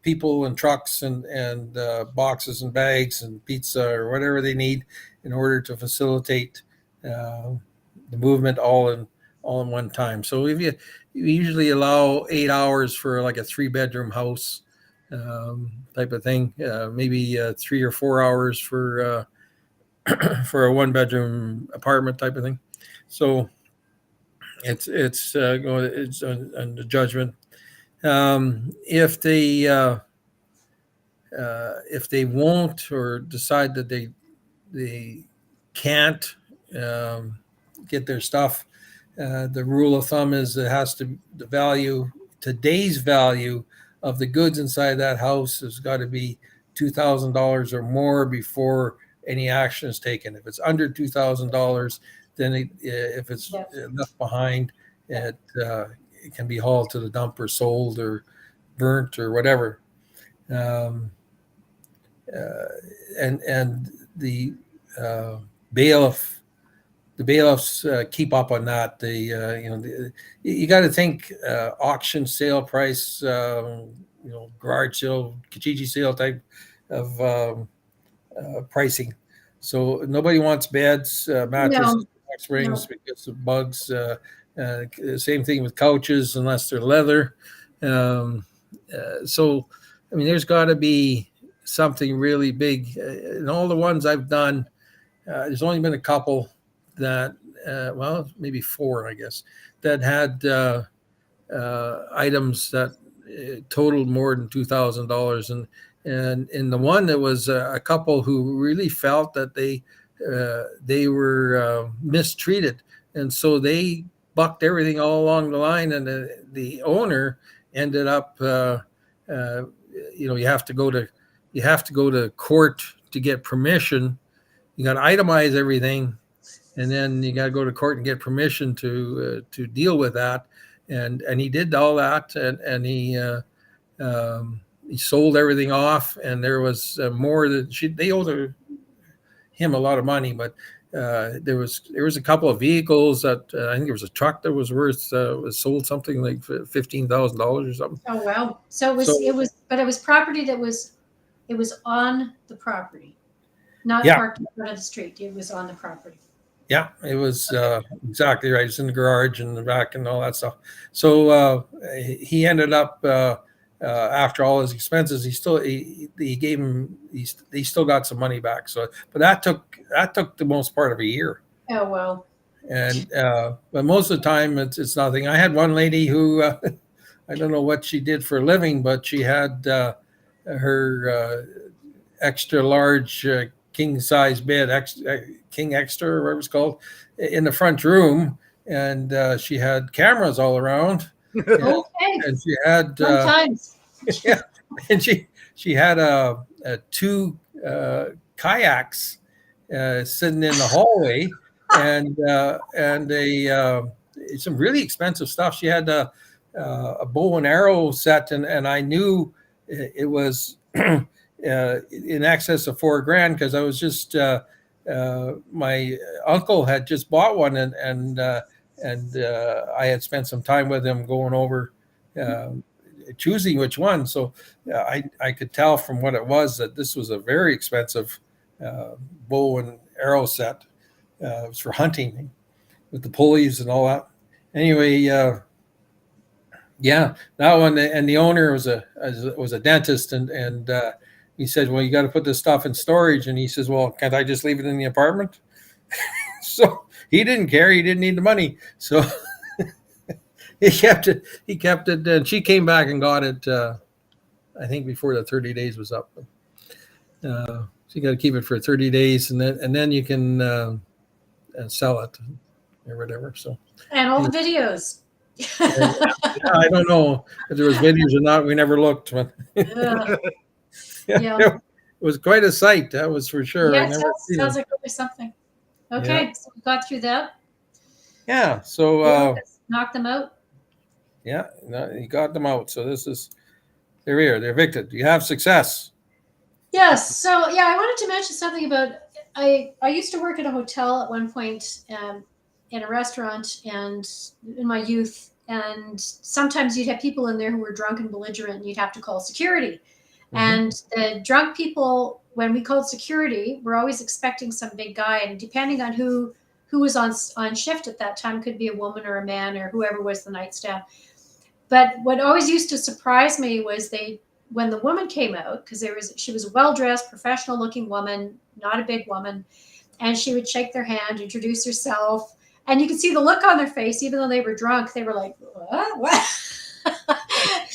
people and trucks and boxes and bags and pizza or whatever they need in order to facilitate the movement all in one time. So if you usually allow 8 hours for like a 3-bedroom house. Type of thing, maybe 3 or 4 hours for a 1-bedroom apartment type of thing. So it's on the judgment. If they won't or decide that they can't get their stuff, the rule of thumb is it has to today's value of the goods inside that house has got to be $2,000 or more before any action is taken. If it's under $2,000, then if it's left behind, it can be hauled to the dump or sold or burnt or whatever. And the bailiffs keep up on that. You got to think auction sale price, garage sale, Kijiji sale type of pricing. So nobody wants beds, mattresses, box springs because of bugs. Same thing with couches unless they're leather. So, I mean, there's got to be something really big. In all the ones I've done, there's only been a couple that, maybe 4, I guess, that had items that totaled more than $2,000. And in the one, there was a couple who really felt that they were mistreated. And so they bucked everything all along the line. And the owner ended up, you have to go to court to get permission. You got to itemize everything. And then you got to go to court and get permission to deal with that. And he did all that. And he he sold everything off, and there was more that they owed him a lot of money, but there was a couple of vehicles that I think there was a truck that was worth was sold something like $15,000 or something. Oh wow! So So- it was property that was on the property, not Yeah. parked in front of the street. It was on the property. Yeah, it was exactly right. It's in the garage and the back and all that stuff. So he ended up after all his expenses, he gave him he still got some money back. So, but that took the most part of a year. Oh well. And but most of the time it's nothing. I had one lady who I don't know what she did for a living, but she had her extra large king size bed, king extra, or whatever it's called, in the front room, and she had cameras all around. Okay. And she had Sometimes. yeah, and she had two kayaks sitting in the hallway, and some really expensive stuff. She had a bow and arrow set, and I knew it was in excess of $4,000 because I was just my uncle had just bought one, and I had spent some time with him going over choosing which one. So I could tell from what it was that this was a very expensive bow and arrow set. It was for hunting with the pulleys and all that. Anyway, yeah, that one. And the owner was a dentist, and he said, "Well, you got to put this stuff in storage." And he says, "Well, can't I just leave it in the apartment?" So he didn't care. He didn't need the money. So he kept it. And she came back and got it. I think before the 30 days was up. So you got to keep it for 30 days, and then you can sell it or whatever. So. And all the videos. I don't know if there was videos or not. We never looked. But Yeah. It was quite a sight. That was for sure. Yeah, I it never sounds like really something. Okay, Yeah. so we got through that. Yeah. So Knock them out. yeah, no, you got them out. So they're here. They're evicted. You have success. Yes. So yeah, I wanted to mention something about I used to work at a hotel at one point, in a restaurant, and in my youth, and sometimes you'd have people in there who were drunk and belligerent, and you'd have to call security. And the drunk people, when we called security, were always expecting some big guy, and depending on who was on shift at that time, could be a woman or a man or whoever was the night staff. But what always used to surprise me was when the woman came out, because she was a well-dressed, professional-looking woman, not a big woman, and she would shake their hand, introduce herself, and you could see the look on their face, even though they were drunk. They were like, what?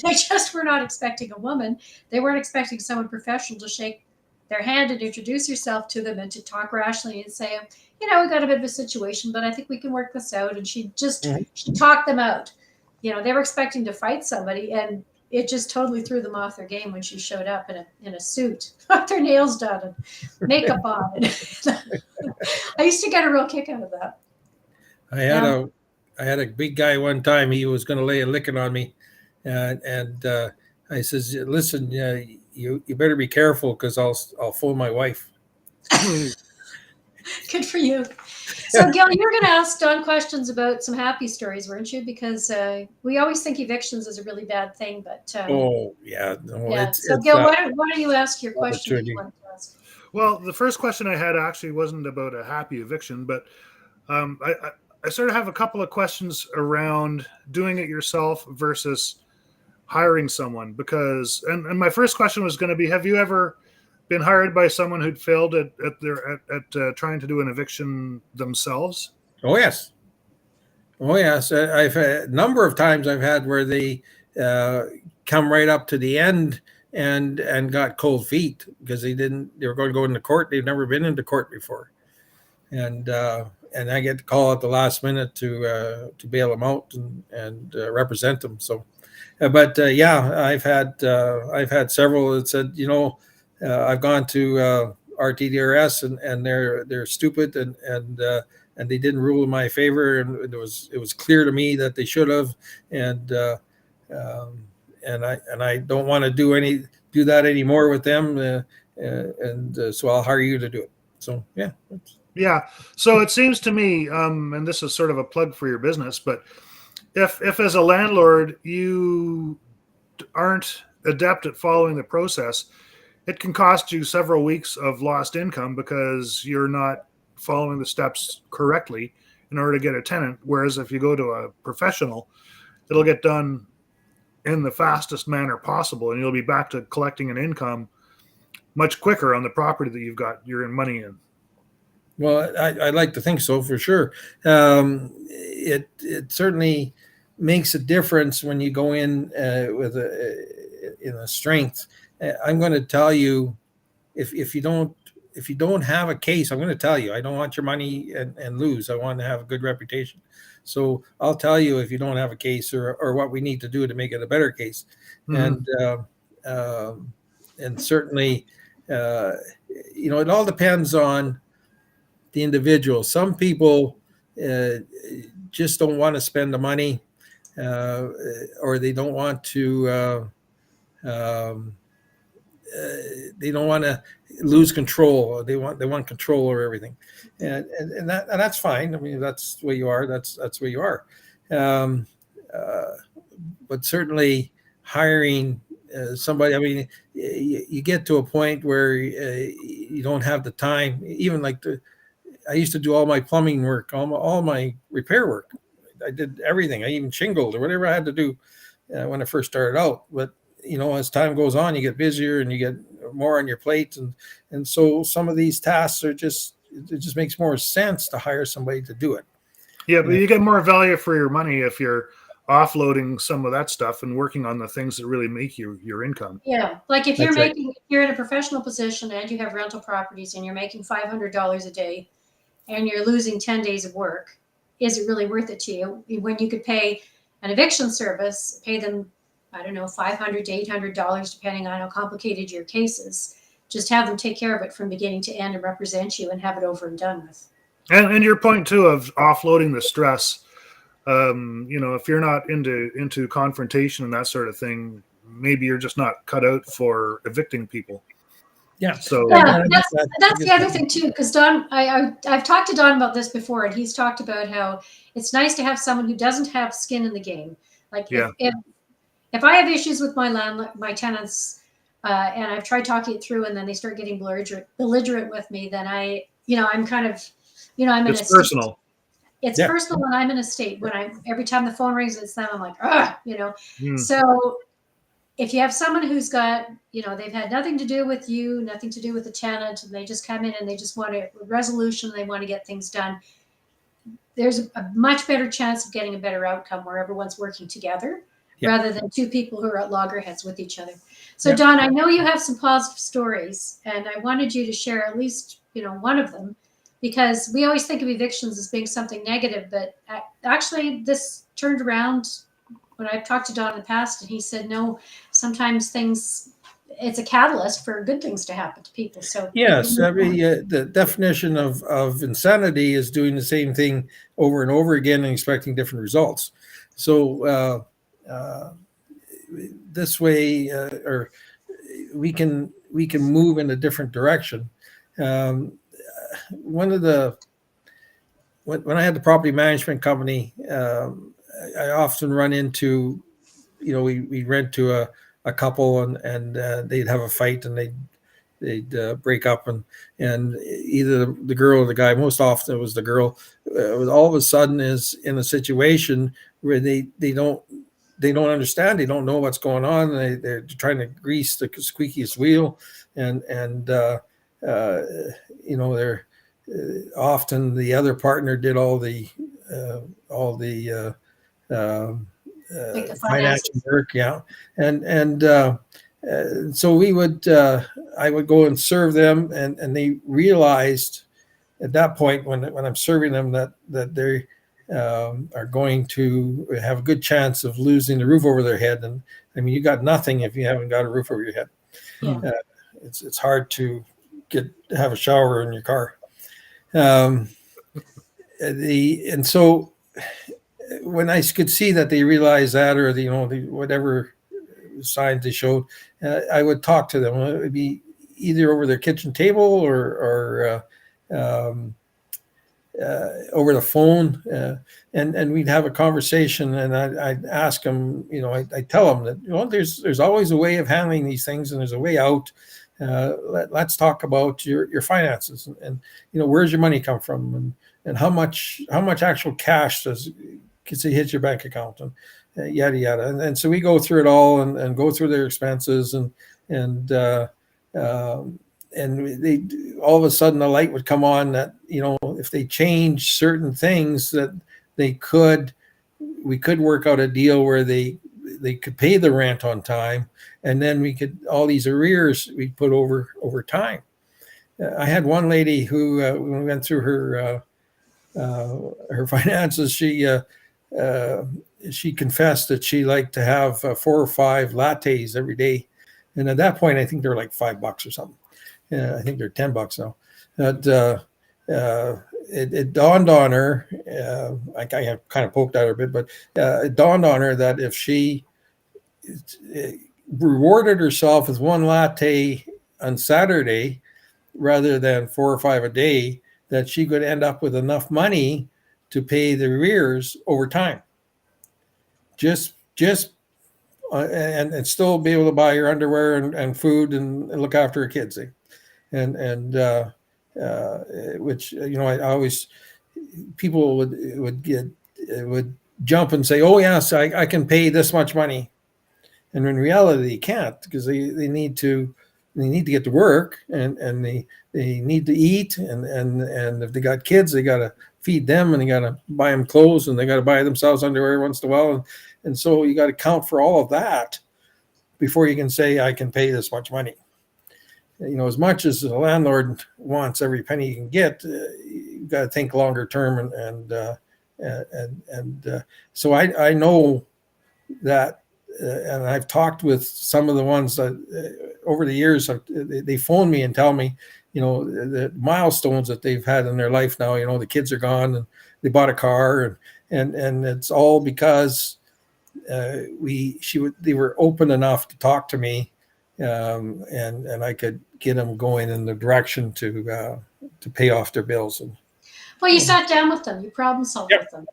They just were not expecting a woman. They weren't expecting someone professional to shake their hand and introduce herself to them and to talk rationally and say, we got a bit of a situation, but I think we can work this out. And she talked them out. They were expecting to fight somebody, and it just totally threw them off their game when she showed up in a suit, with their nails done and makeup on. I used to get a real kick out of that. I had a big guy one time. He was going to lay a licking on me, and I says, "Listen, you better be careful because I'll phone my wife." Good for you. So, Gil, you were going to ask Don questions about some happy stories, weren't you? Because we always think evictions is a really bad thing, but oh yeah, no, yeah. it's Gil, why don't you ask your question that you opportunity. wanted to ask? Well, the first question I had actually wasn't about a happy eviction, but I sort of have a couple of questions around doing it yourself versus hiring someone. Because, and my first question was going to be, have you ever been hired by someone who'd failed at trying to do an eviction themselves? Oh yes. I've had a number of times I've had where they come right up to the end and got cold feet because they were going to go into court. They've never been into court before, and I get to call at the last minute to bail them out and represent them. So, yeah, I've had several that said, I've gone to RTDRS and they're stupid and they didn't rule in my favor, and it was clear to me that they should have, and I don't want to do do that anymore with them, so I'll hire you to do it. So yeah. Yeah. So it seems to me, and this is sort of a plug for your business, but if as a landlord you aren't adept at following the process, it can cost you several weeks of lost income because you're not following the steps correctly in order to get a tenant. Whereas if you go to a professional, it'll get done in the fastest manner possible, and you'll be back to collecting an income much quicker on the property that you've got your money in. Well, I like to think so, for sure. It certainly makes a difference when you go in with a strength. I'm going to tell you, if you don't have a case, I'm going to tell you, I don't want your money and lose. I want to have a good reputation. So I'll tell you if you don't have a case, or what we need to do to make it a better case. Mm-hmm. And certainly, it all depends on the individual. Some people just don't want to spend the money, or they don't want to. They don't want to lose control. They want control over everything, and that's fine. I mean, that's the way you are. That's where you are. Um, but certainly hiring somebody. I mean, you get to a point where you don't have the time. Even I used to do all my plumbing work, all my repair work. I did everything. I even shingled or whatever I had to do when I first started out. But as time goes on, you get busier and you get more on your plate, and so some of these tasks it just makes more sense to hire somebody to do it. Yeah, but you get more value for your money if you're offloading some of that stuff and working on the things that really make you your income. Yeah, like if That's right. if you're in a professional position and you have rental properties and you're making $500 a day and you're losing 10 days of work, is it really worth it to you when you could pay an eviction service, pay them, I don't know, $500 to $800, depending on how complicated your case is. Just have them take care of it from beginning to end and represent you and have it over and done with. And your point too of offloading the stress, if you're not into confrontation and that sort of thing, maybe you're just not cut out for evicting people. Yeah. So yeah, that's the other thing too, because Don, I've talked to Don about this before, and he's talked about how it's nice to have someone who doesn't have skin in the game. Like if I have issues with my tenants, and I've tried talking it through, and then they start getting belligerent with me, then I'm kind of, I'm in it's personal. It's personal, and I'm in a state when every time the phone rings, it's them. I'm like, So if you have someone who's got, they've had nothing to do with you, nothing to do with the tenant, and they just come in and they just want a resolution, they want to get things done, there's a much better chance of getting a better outcome where everyone's working together rather than two people who are at loggerheads with each other. So Don, I know you have some positive stories, and I wanted you to share at least, one of them, because we always think of evictions as being something negative, but actually this turned around when I've talked to Don in the past, and he said, no, sometimes it's a catalyst for good things to happen to people. So yes, I mean, the definition of insanity is doing the same thing over and over again and expecting different results. So this way, or we can move in a different direction. When I had the property management company, I often run into, we rent to a couple, and they'd have a fight, and they'd break up, and either the girl or the guy, most often it was the girl, all of a sudden is in a situation where they don't understand, they don't know what's going on, they're trying to grease the squeakiest wheel, and they're often the other partner did all the like the financial work, and so I would go and serve them, and they realized at that point when I'm serving them that they are going to have a good chance of losing the roof over their head. And I mean, you got nothing if you haven't got a roof over your head. Yeah. It's hard to have a shower in your car. And so when I could see that they realized that, or whatever signs they showed, I would talk to them. It would be either over their kitchen table or over the phone, and we'd have a conversation, and I'd ask them, I tell them that, there's always a way of handling these things, and there's a way out. Let's talk about your finances, and where's your money come from, and how much actual cash does it hit your bank account, and yada yada, and so we go through it all, and go through their expenses, and they all of a sudden the light would come on that if they change certain things that we could work out a deal where they could pay the rent on time, and then we could all these arrears we put over time. I had one lady who when we went through her finances, she confessed that she liked to have 4 or 5 lattes every day, and at that point I think they're like $5 or something. I think they're $10 now. But it dawned on her. I have kind of poked at her a bit, but it dawned on her that if she rewarded herself with 1 latte on Saturday rather than 4 or 5 a day, that she could end up with enough money to pay the arrears over time. Just and still be able to buy your underwear and food and look after her kids. And which I always, people would jump and say, oh yes, I can pay this much money, and in reality they can't, because they need to get to work, and they need to eat, and if they got kids, they got to feed them, and they got to buy them clothes, and they got to buy themselves underwear once in a while, and so you got to count for all of that before you can say I can pay this much money. As much as the landlord wants every penny you can get, you got to think longer term, and so I know that, and I've talked with some of the ones that over the years they phone me and tell me, the milestones that they've had in their life now. The kids are gone, and they bought a car, and it's all because they were open enough to talk to me. And I could get them going in the direction to pay off their bills. Well, you sat down with them, you problem solved with them,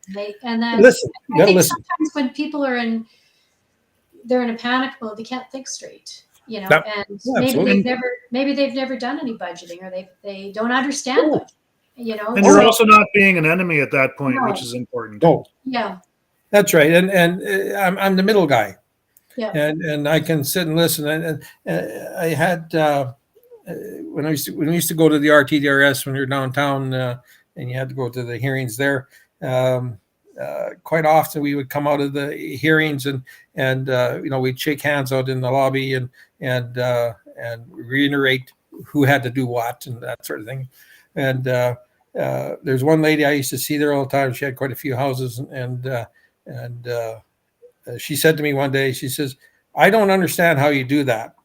and then listen. I think sometimes when people are they're in a panic mode, they can't think straight, and maybe they've never done any budgeting, or they don't understand budgeting, And you're also not being an enemy at that point, which is important. Oh, yeah, that's right. And I'm the middle guy. Yeah. And I can sit and listen. And I had when we used to go to the RTDRS when we were downtown, and you had to go to the hearings there. Quite often we would come out of the hearings and we'd shake hands out in the lobby and reiterate who had to do what and that sort of thing. And there's one lady I used to see there all the time. She had quite a few houses, and she said to me one day, she says, I don't understand how you do that.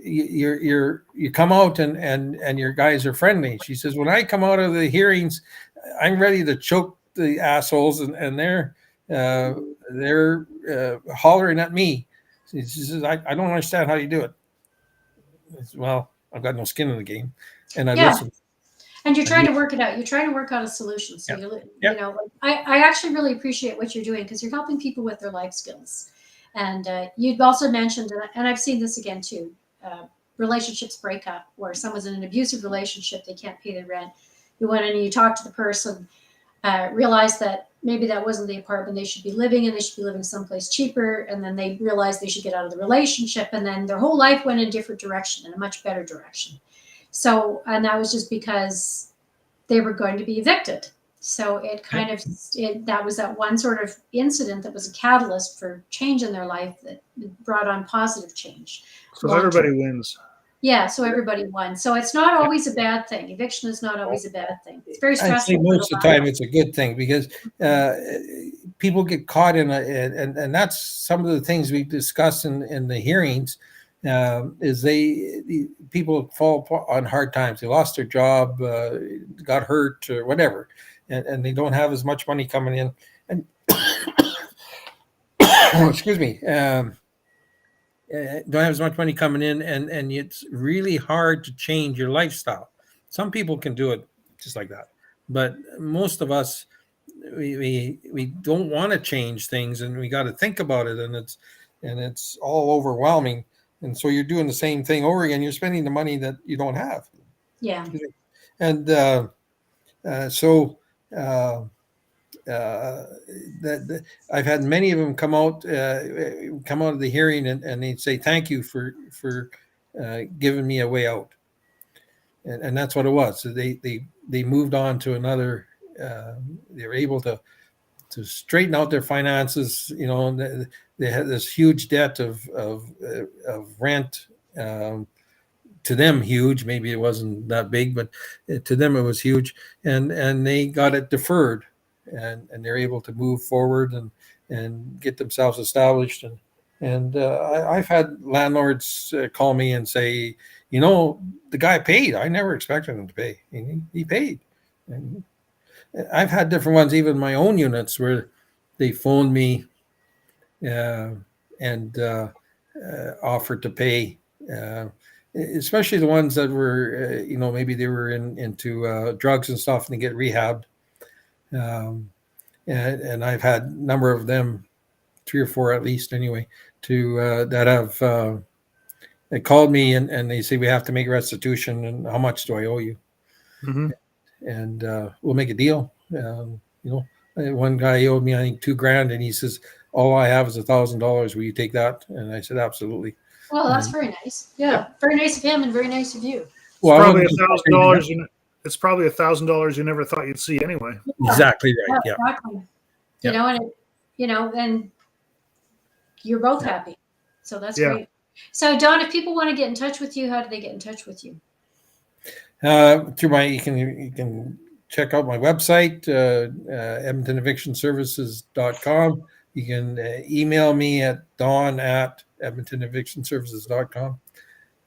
You come out and your guys are friendly. She says, when I come out of the hearings, I'm ready to choke the assholes, and they're hollering at me. She says, I don't understand how you do it. Said, well, I've got no skin in the game, and I listen. And you're trying to work it out. You're trying to work out a solution. So I actually really appreciate what you're doing, because you're helping people with their life skills. And you've also mentioned, and I've seen this again too, relationships break up, where someone's in an abusive relationship, they can't pay their rent. You went in and you talk to the person, realize that maybe that wasn't the apartment they should be living in, they should be living someplace cheaper, and then they realized they should get out of the relationship, and then their whole life went in a different direction, in a much better direction. So, and that was just because they were going to be evicted. So it kind of, that was that one sort of incident that was a catalyst for change in their life that brought on positive change. So everybody wins. Yeah, so everybody won. So it's not always a bad thing. Eviction is not always a bad thing. It's very stressful. I think most of the time it's a good thing, because people get caught in and that's some of the things we discussed in the hearings. Is people fall on hard times. They lost their job, got hurt, or whatever, and they don't have as much money coming in. And excuse me. don't have as much money coming in, and it's really hard to change your lifestyle. Some people can do it just like that, but most of us, we don't want to change things, and we got to think about it, and it's all overwhelming, and so you're doing the same thing over again. You're spending the money that you don't have, Yeah. and so. That I've had many of them come out of the hearing, and they'd say thank you for giving me a way out, and that's what it was. So they moved on to another. They were able to straighten out their finances. They had this huge debt of rent. To them, huge. Maybe it wasn't that big, but to them it was huge, and they got it deferred, and they're able to move forward and get themselves established. And I've had landlords call me and say, the guy paid. I never expected him to pay. He paid. And I've had different ones, even my own units, where they phoned me and offered to pay. Especially the ones that were, maybe they were into drugs and stuff, and they get rehabbed. And I've had a number of them, 3 or 4 at least, anyway, that have they called me and they say we have to make restitution, and how much do I owe you? Mm-hmm. And we'll make a deal. One guy owed me, I think, $2,000, and he says, all I have is $1,000. Will you take that? And I said, absolutely. Well, that's very nice. Yeah, very nice of him and very nice of you. Well, Probably $1,000. It's probably $1,000 you never thought you'd see anyway. Exactly right. Yeah. Exactly. Yeah. And you're both happy. So that's Yeah. great. So Don, if people want to get in touch with you, how do they get in touch with you? Through you can check out my website, EdmontonEvictionServices.com. You can email me at don@EdmontonEvictionServices.com,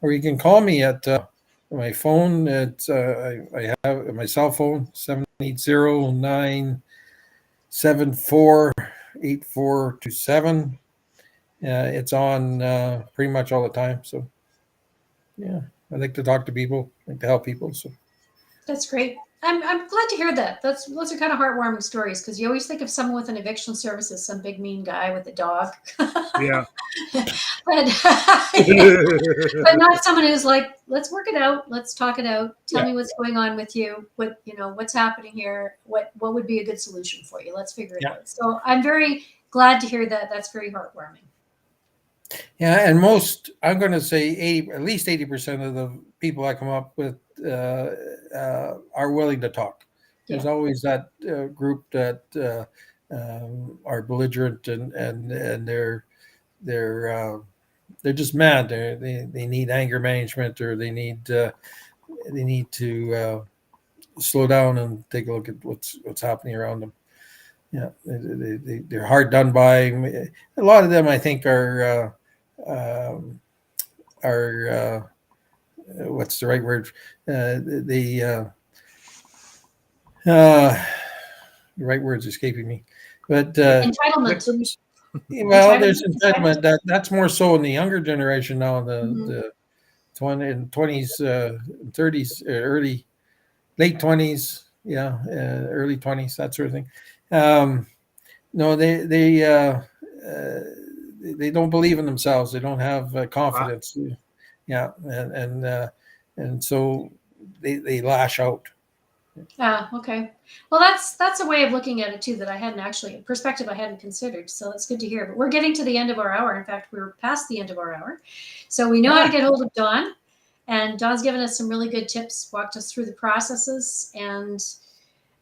or you can call me at my phone. I have my cell phone, 780-974-8427. It's on pretty much all the time. So, yeah, I like to talk to people, I like to help people. So that's great. I'm glad to hear that. Those are kind of heartwarming stories, because you always think of someone with an eviction service as some big mean guy with a dog. Yeah. but not someone who's like, let's work it out, let's talk it out. Tell me what's going on with you. What's happening here? What would be a good solution for you? Let's figure it out. So I'm very glad to hear that. That's very heartwarming. Yeah, and I'm going to say at least 80% of the people I come up with are willing to talk. There's always that group that are belligerent and they're just mad. They need anger management, or they need to slow down and take a look at what's happening around them. Yeah, they're hard done by. A lot of them, I think, are what's the right word? The right word's escaping me, but entitlement. Well, there's entitlement. That's more so in the younger generation now. The 20s, 30s, late 20s, early 20s, that sort of thing. No, they don't believe in themselves. They don't have confidence. Wow. Yeah, and so they lash out. Okay. Well, that's a way of looking at it too that I hadn't a perspective I hadn't considered. So that's good to hear. But we're getting to the end of our hour. In fact, we're past the end of our hour. So we know how to get hold of Don, and Don's given us some really good tips, walked us through the processes. And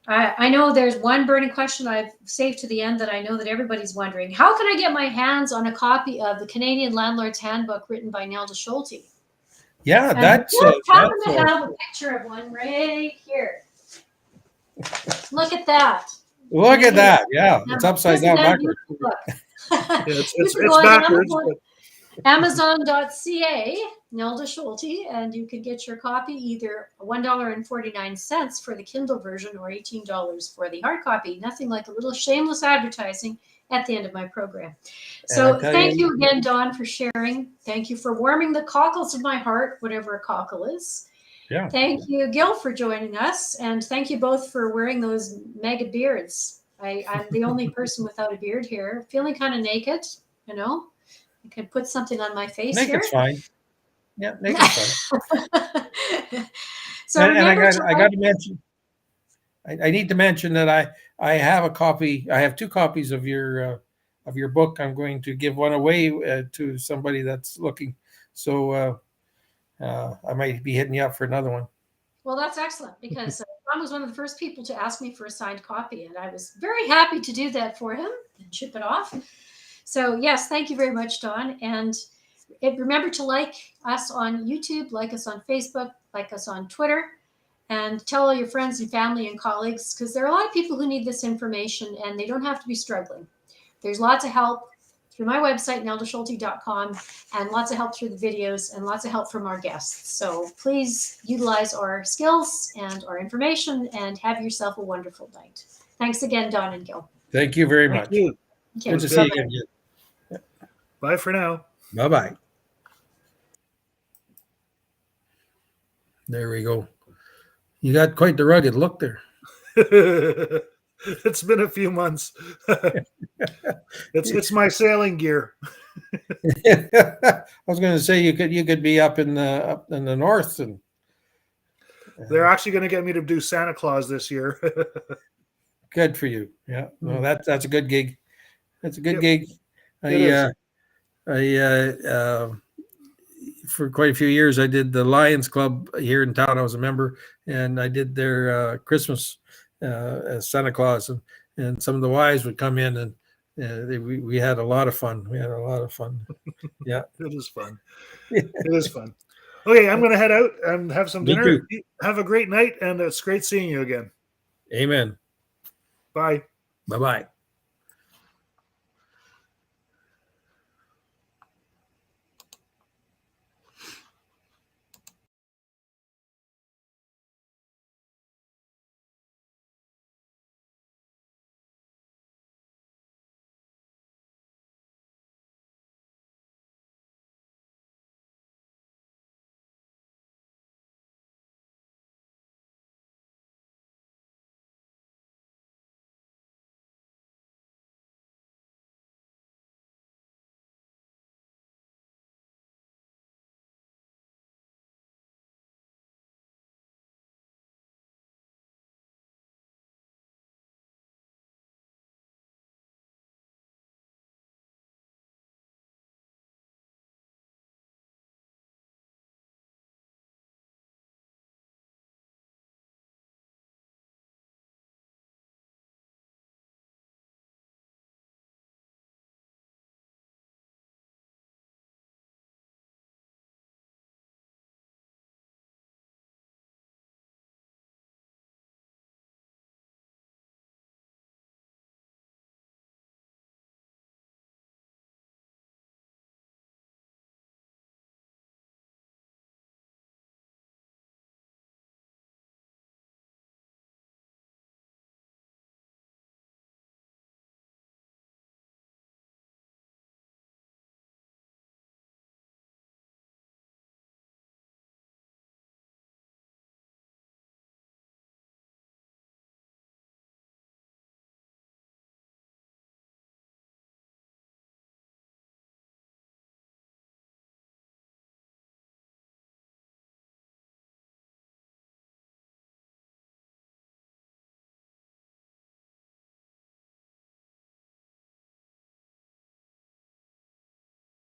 I know there's one burning question I've saved to the end that I know that everybody's wondering. How can I get my hands on a copy of the Canadian Landlord's Handbook written by Nelda Schulte? Yeah, and that's happen to have a picture of one right here. Look at that. Look at that. Yeah, it's upside down backwards. It's backwards. Amazon.ca, Nelda Schulte, and you can get your copy either $1.49 for the Kindle version or $18 for the hard copy. Nothing like a little shameless advertising at the end of my program. And So I tell thank you again, Don, for sharing. Thank you for warming the cockles of my heart, whatever a cockle is. Yeah. Thank you, Gil, for joining us. And thank you both for wearing those mega beards. I'm the only person without a beard here, feeling kind of naked, you know. I could put something on my face here. Naked's fine. Yeah, naked's fine. So And I remember got to mention, I need to mention that I have a copy. I have 2 copies of your book. I'm going to give one away to somebody that's looking. So I might be hitting you up for another one. Well, that's excellent, because Tom was one of the first people to ask me for a signed copy, and I was very happy to do that for him and ship it off. So yes, thank you very much, Don. And remember to like us on YouTube, like us on Facebook, like us on Twitter, and tell all your friends and family and colleagues, because there are a lot of people who need this information and they don't have to be struggling. There's lots of help through my website, neldaschulte.com, and lots of help through the videos and lots of help from our guests. So please utilize our skills and our information and have yourself a wonderful night. Thanks again, Don and Gil. Thank you very much. Thank you. Okay, Good to see you bye-bye. again. Bye for now. Bye-bye. There we go. You got quite the rugged look there. It's been a few months. It's my sailing gear. I was going to say you could be up in the north, and They're actually going to get me to do Santa Claus this year. good for you. Yeah, well, that's a good gig. That's a good gig. It For quite a few years, I did the Lions Club here in town. I was a member, and I did their Christmas as Santa Claus, and some of the wives would come in, and we had a lot of fun. We had a lot of fun. Yeah, It is fun. It is fun. Okay, I'm going to head out and have some Me dinner. too. Have a great night, and it's great seeing you again. Amen. Bye. Bye-bye.